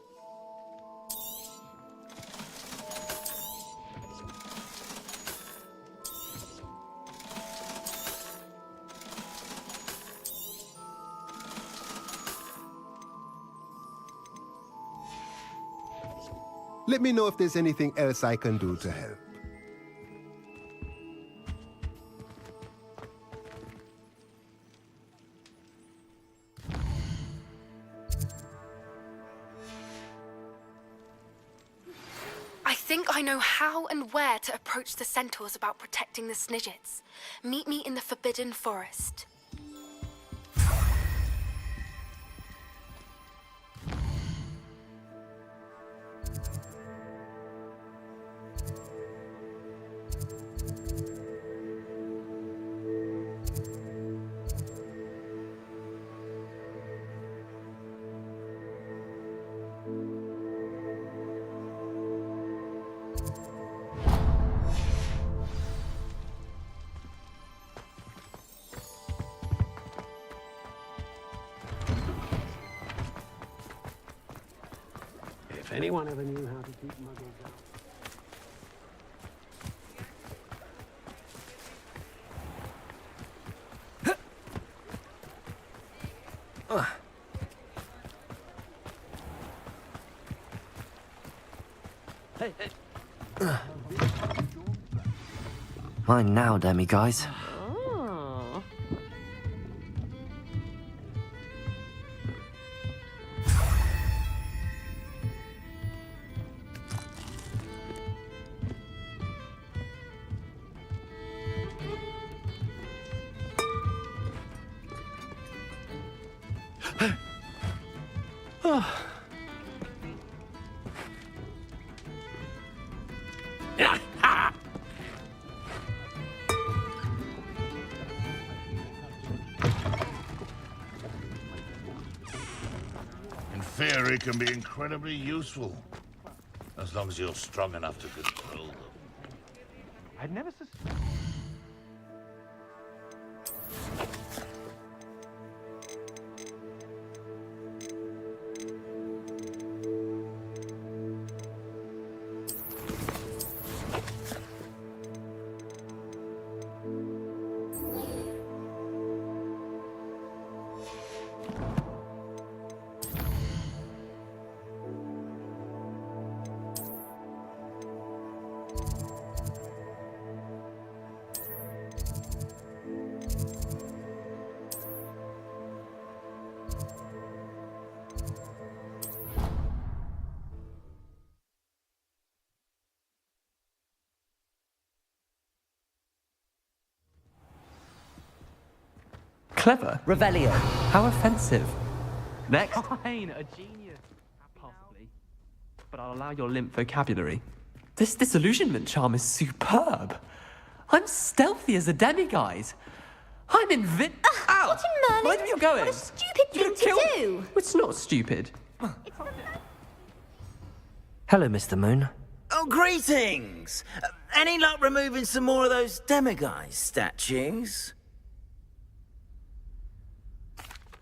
H: Let me know if there's anything else I can do to help.
K: I think I know how and where to approach the centaurs about protecting the Snidgets. Meet me in the Forbidden Forest.
A: If anyone ever knew how to keep muggles out.
B: Mine now, demi-guys.
J: Oh.
C: In theory, can be incredibly useful. As long as you're strong enough to control them.
L: I'd never
O: Clever.
B: Revelio.
O: How offensive. Next. Fine, a genius. Possibly. But I'll allow your limp vocabulary. This disillusionment charm is superb. I'm stealthy as a demiguise. I'm Ow!
N: What in Merlin?
O: Where are you going?
N: What a stupid thing to do!
O: It's not stupid.
B: Hello, Mr. Moon.
P: Oh, greetings! Any luck removing some more of those demiguise statues?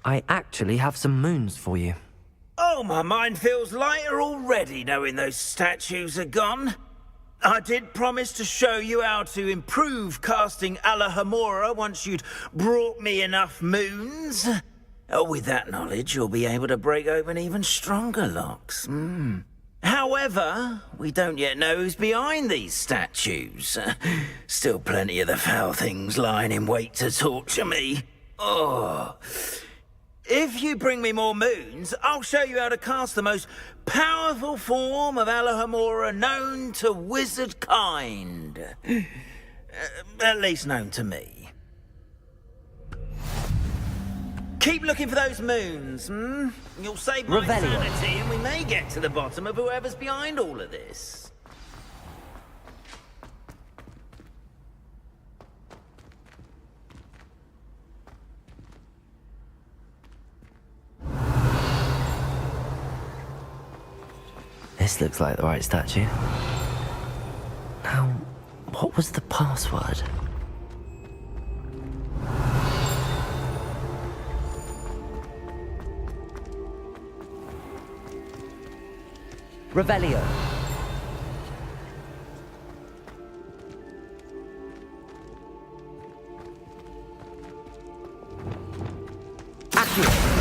B: I actually have some moons for you.
P: Oh, my mind feels lighter already knowing those statues are gone. I did promise to show you how to improve casting Alahamora once you'd brought me enough moons. Oh, with that knowledge, you'll be able to break open even stronger locks. However, we don't yet know who's behind these statues. Still plenty of the foul things lying in wait to torture me. Oh... If you bring me more moons, I'll show you how to cast the most powerful form of Alahamora known to wizard kind. At least known to me. Keep looking for those moons, You'll save my sanity and we may get to the bottom of whoever's behind all of this.
B: This looks like the right statue. Now, what was the password? Revelio. Accurate.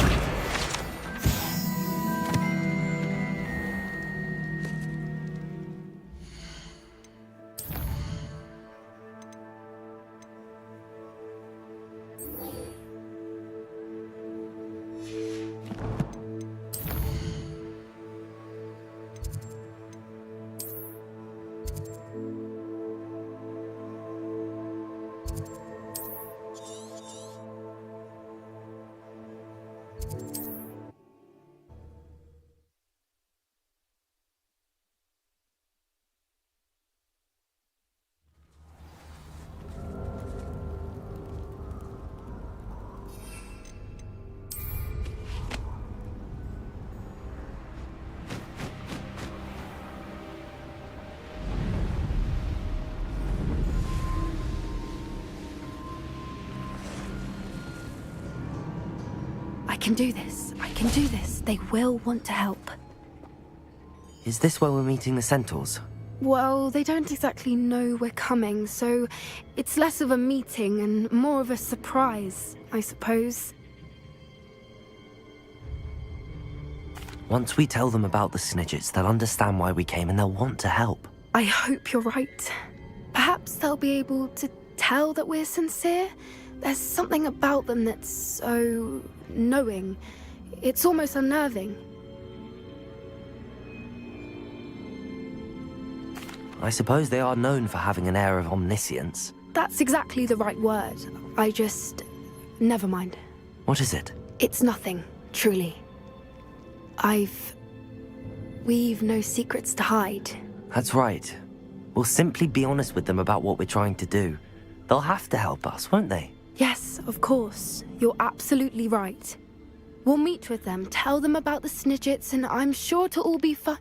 K: I can do this. I can do this. They will want to help.
B: Is this where we're meeting the Centaurs?
K: Well, they don't exactly know we're coming, so it's less of a meeting and more of a surprise, I suppose.
B: Once we tell them about the Snidgets, they'll understand why we came and they'll want to help.
K: I hope you're right. Perhaps they'll be able to tell that we're sincere. There's something about them that's so knowing. It's almost unnerving.
B: I suppose they are known for having an air of omniscience.
K: That's exactly the right word. Never mind.
B: What is it?
K: It's nothing, truly. We've no secrets to hide.
B: That's right. We'll simply be honest with them about what we're trying to do. They'll have to help us, won't they?
K: Yes, of course. You're absolutely right. We'll meet with them, tell them about the Snidgets, and I'm sure it'll all be fun.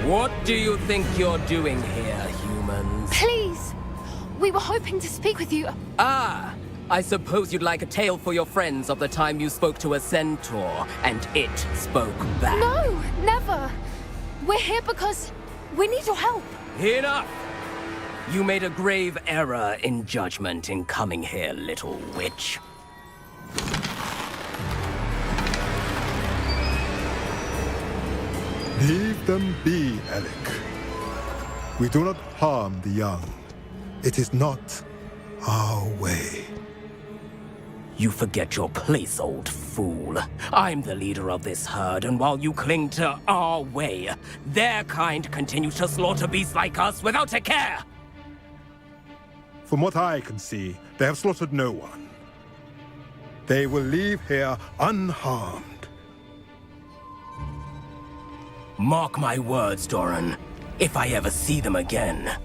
L: What do you think you're doing here, humans?
K: Please! We were hoping to speak with you.
L: Ah! I suppose you'd like a tale for your friends of the time you spoke to a centaur, and it spoke back.
K: No, never! We're here because we need your help.
L: Enough! You made a grave error in judgment in coming here, little witch.
H: Leave them be, Alec. We do not harm the young. It is not our way.
L: You forget your place, old fool. I'm the leader of this herd, and while you cling to our way, their kind continues to slaughter beasts like us without a care!
H: From what I can see, they have slaughtered no one. They will leave here unharmed.
L: Mark my words, Doran. If I ever see them again,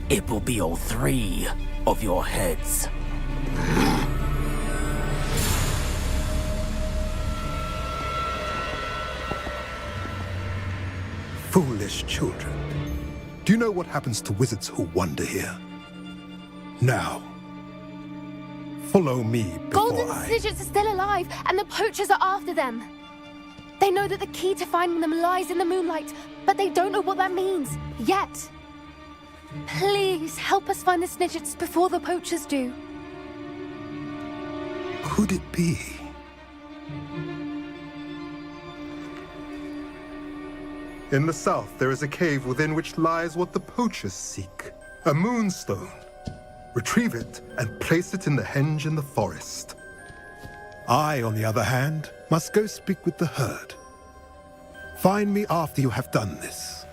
L: it will be all 3 of your heads.
H: Foolish children. Do you know what happens to wizards who wander here? Now, follow me before
K: Golden Snidgets are still alive, and the poachers are after them. They know that the key to finding them lies in the moonlight, but they don't know what that means, yet. Please, help us find the Snidgets before the poachers do.
H: Could it be? In the south, there is a cave within which lies what the poachers seek. A moonstone. Retrieve it and place it in the henge in the forest. I, on the other hand, must go speak with the herd. Find me after you have done this.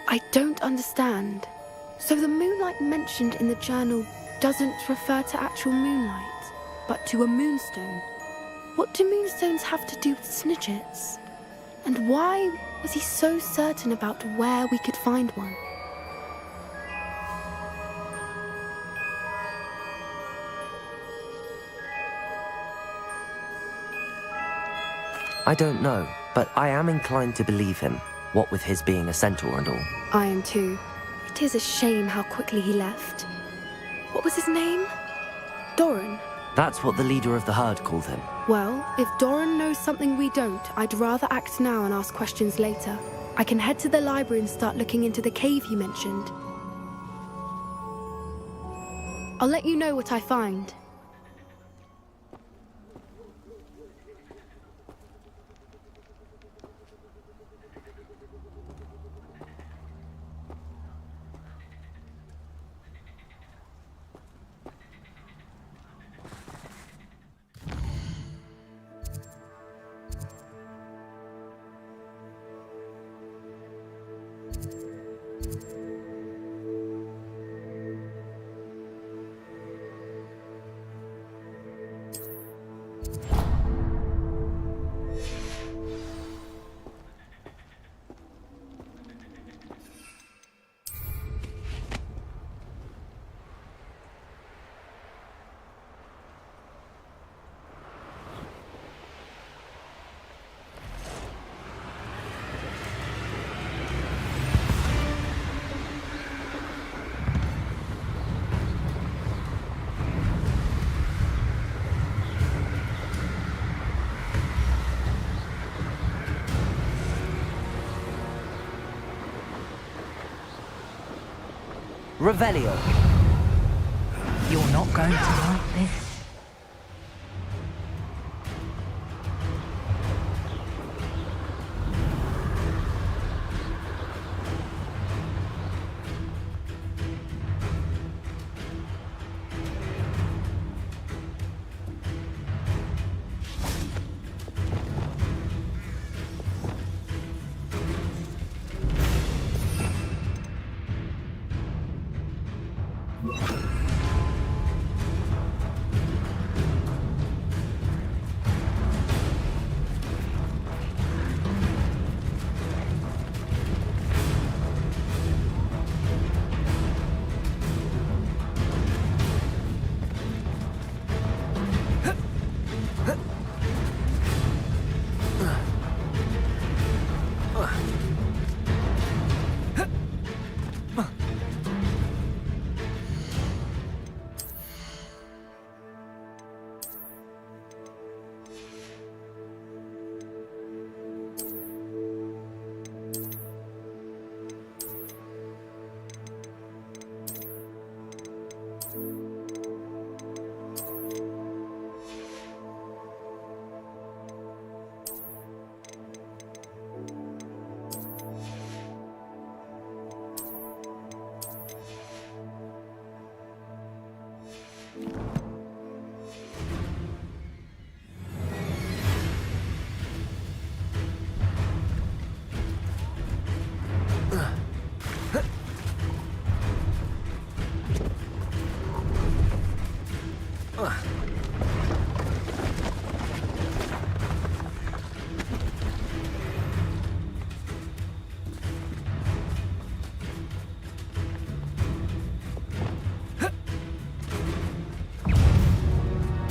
K: I don't understand. So the moonlight mentioned in the journal doesn't refer to actual moonlight, but to a moonstone. What do moonstones have to do with Snidgets? And why was he so certain about where we could find one?
B: I don't know, but I am inclined to believe him, what with his being a centaur and all.
K: I am too. It is a shame how quickly he left. What was his name? Doran?
B: That's what the leader of the herd called him.
K: Well, if Doran knows something we don't, I'd rather act now and ask questions later. I can head to the library and start looking into the cave you mentioned. I'll let you know what I find.
B: Revelio.
D: You're not going to like this.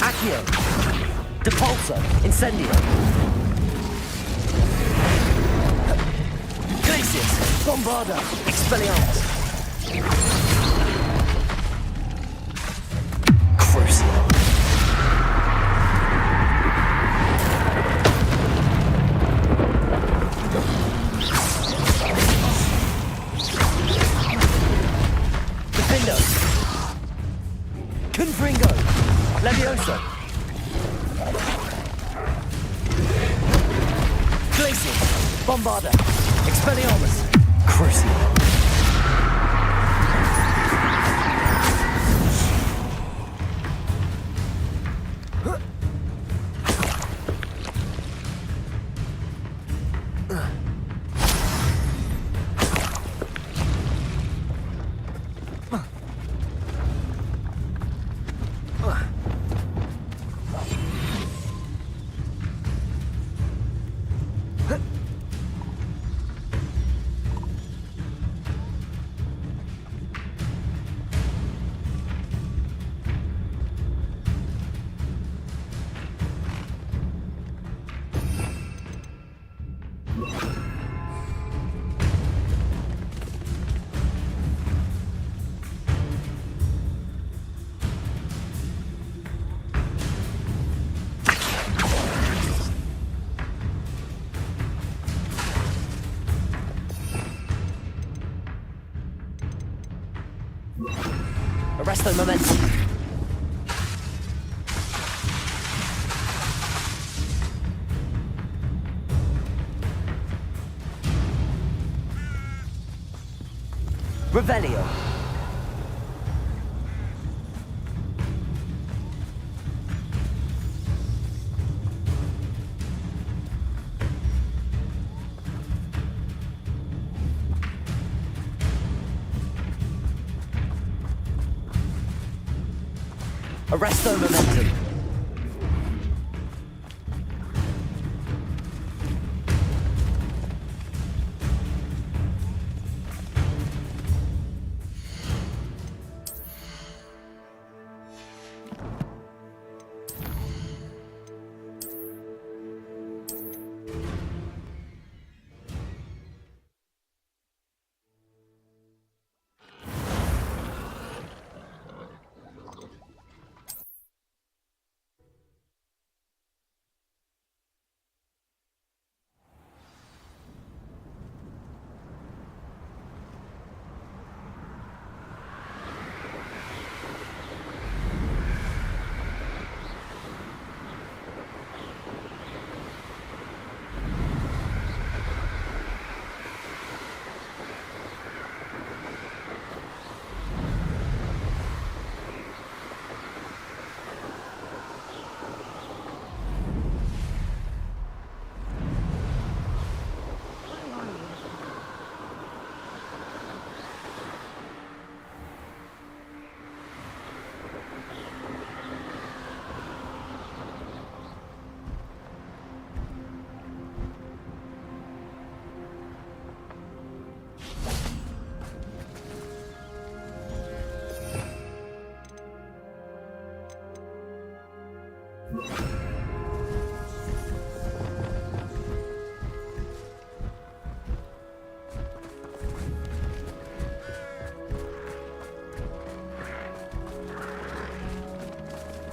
B: Accio. Depulso. Incendio. Glacius. Bombarda. Expelliarmus. Crucio. Defendo. Confringo. Levioso. Glacius. Bombarda. Expelliarmus. Crucio. Arresto momentum. Revelio. Arresto momentum.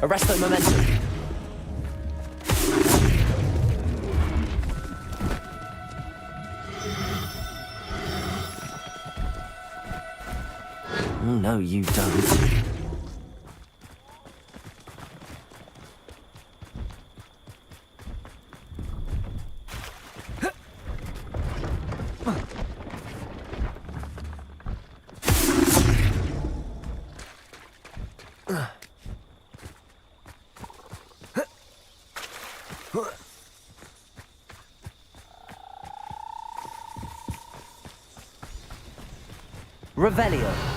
B: Arresto momentum. No, you don't. Revelio.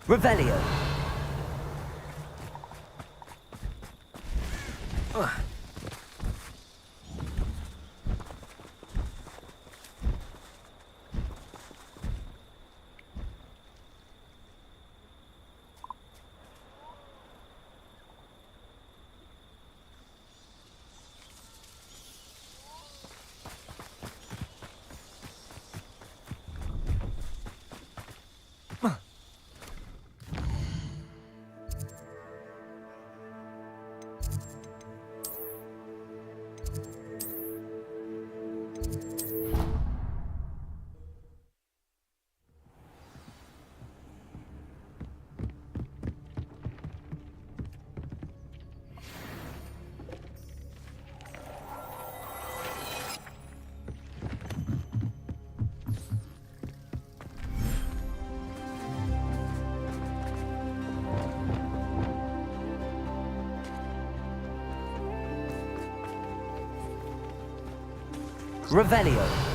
B: Revelio. Revelio.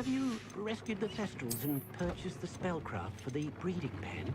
A: Have you rescued the Thestrals and purchased the spellcraft for the breeding pen?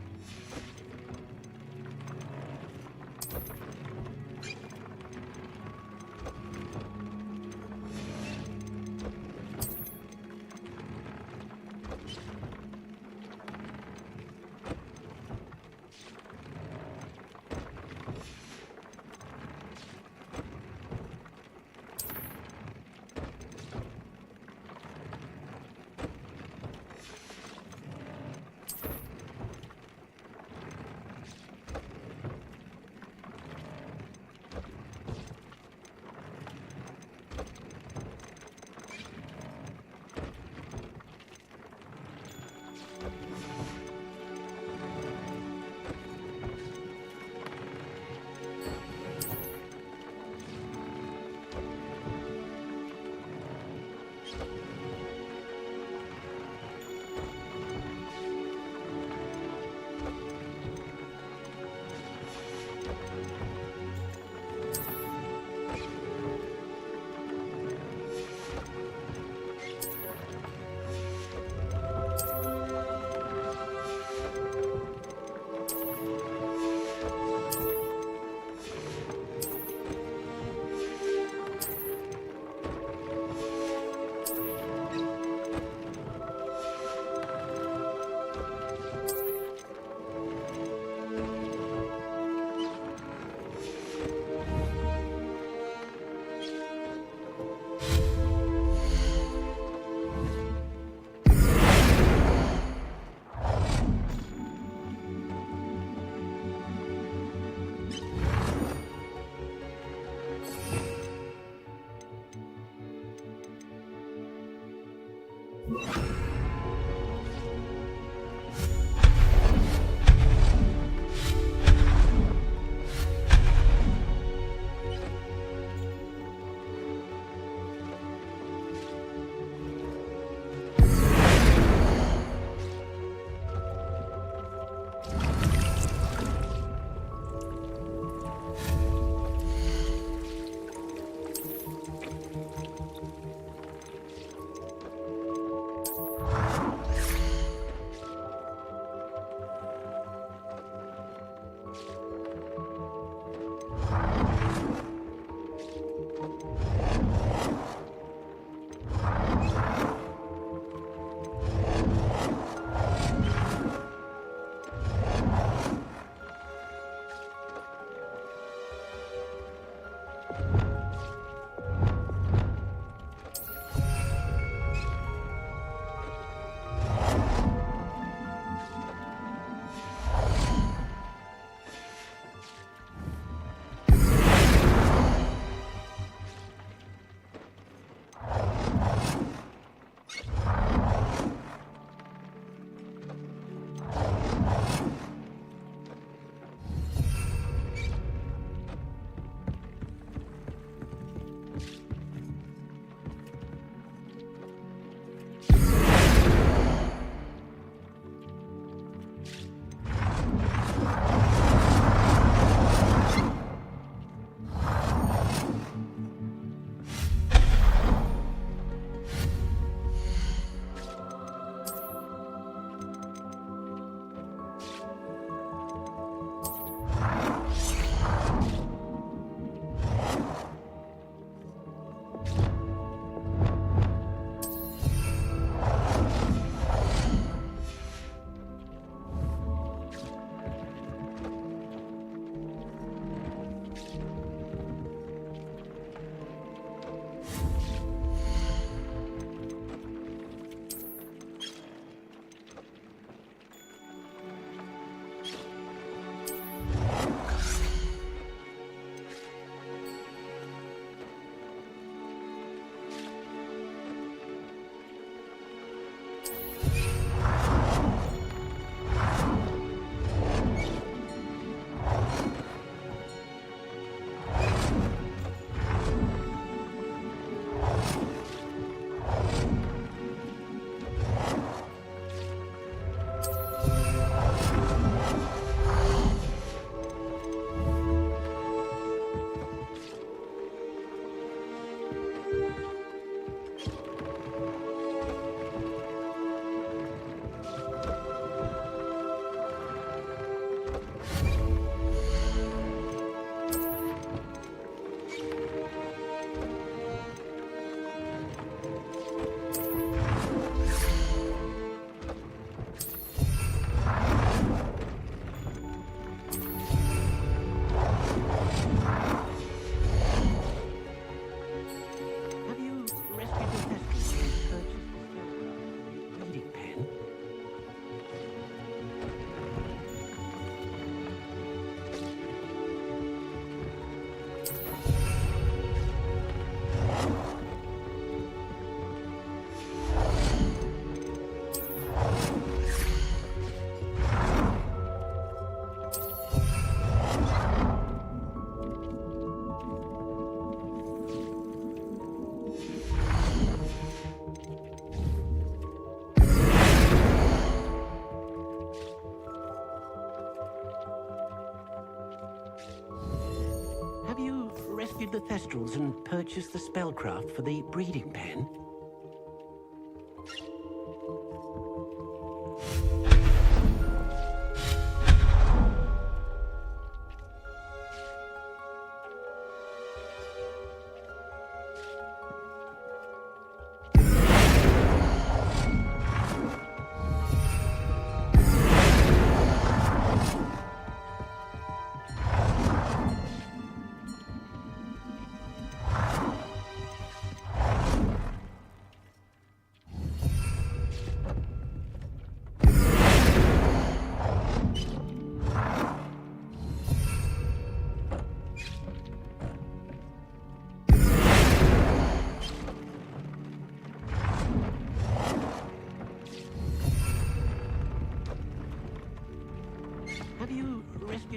A: rescued the Thestrals and purchased the spellcraft for the breeding pen?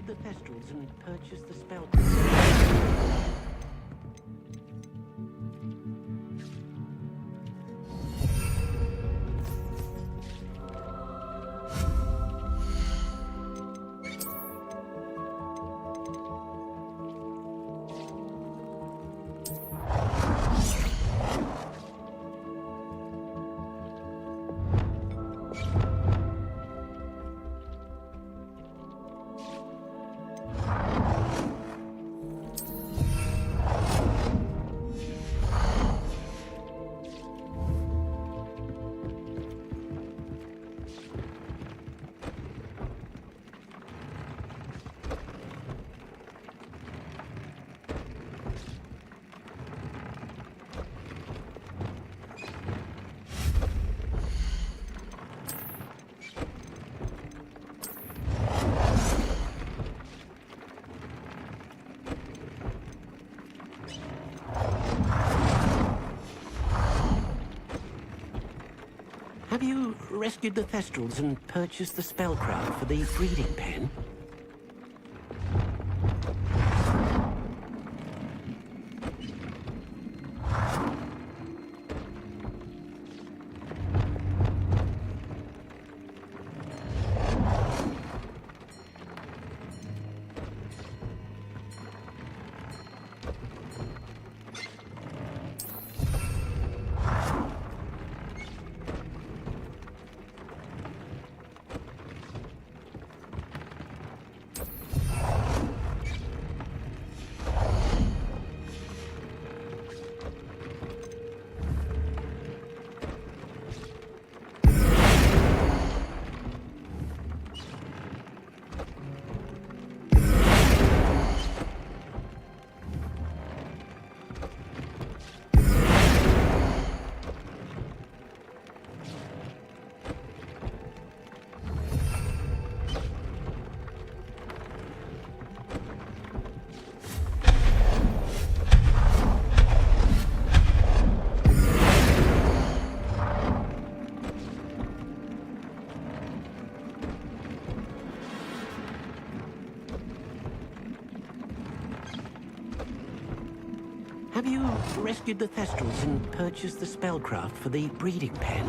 A: rescued the Thestrals and purchased the spell. Have you rescued the Thestrals and purchased the spellcraft for the breeding pen? Have you rescued the Thestrals and purchased the spellcraft for the breeding pen?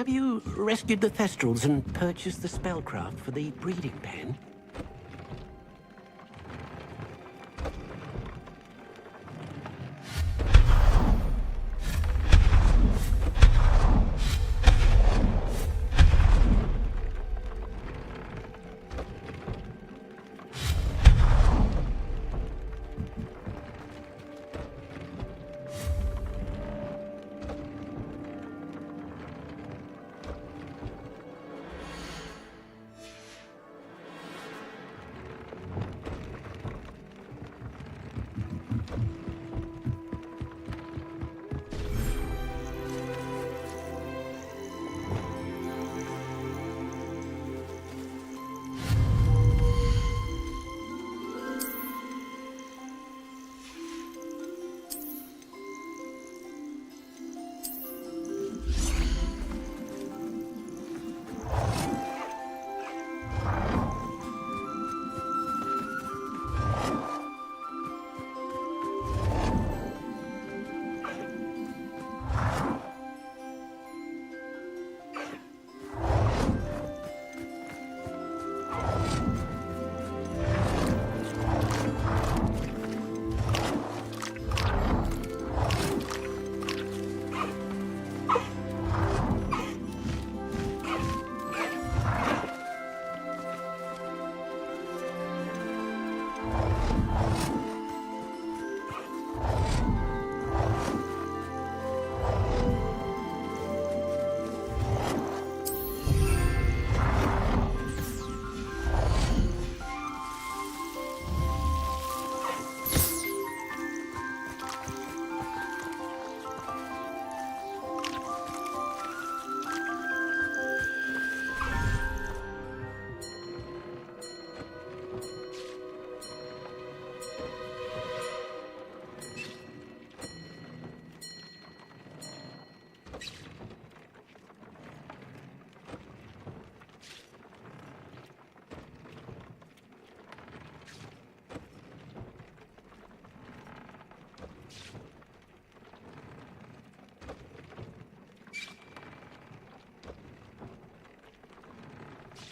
A: Have you rescued the Thestrals and purchased the spellcraft for the breeding pen?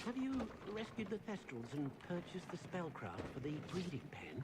A: Have you rescued the Thestrals and purchased the spellcraft for the breeding pen?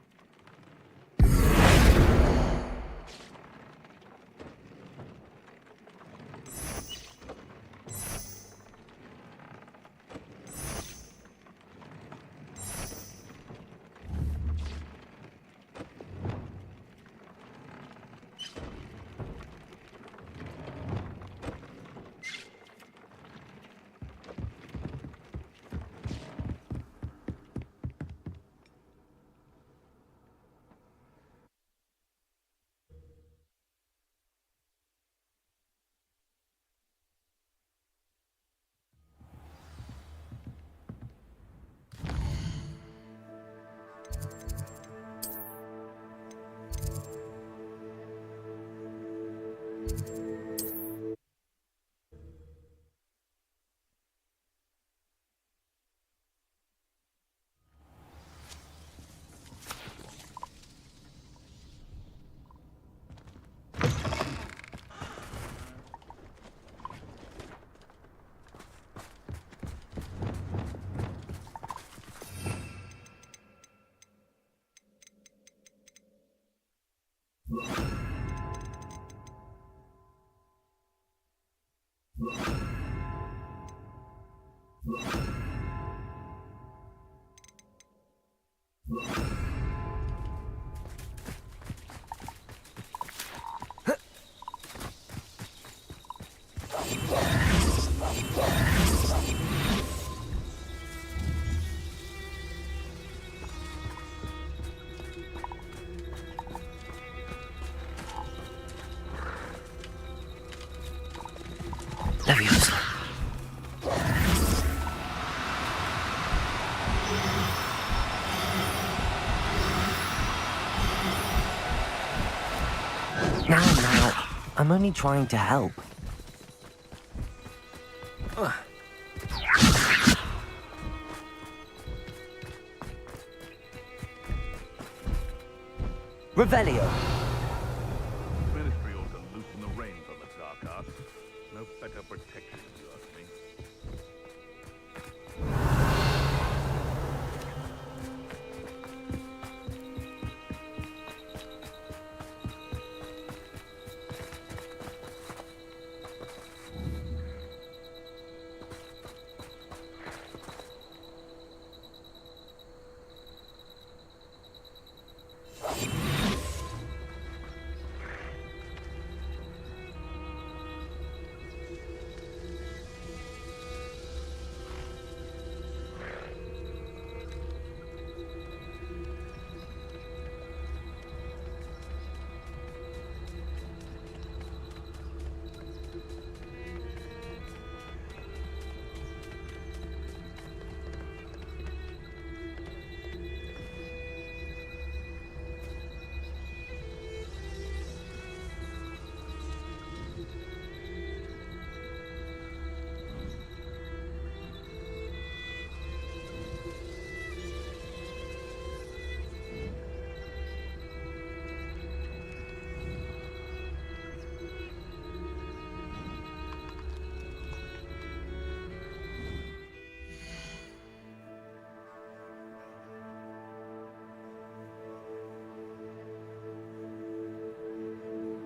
B: Leviosa. Now, I'm only trying to help. Revelio.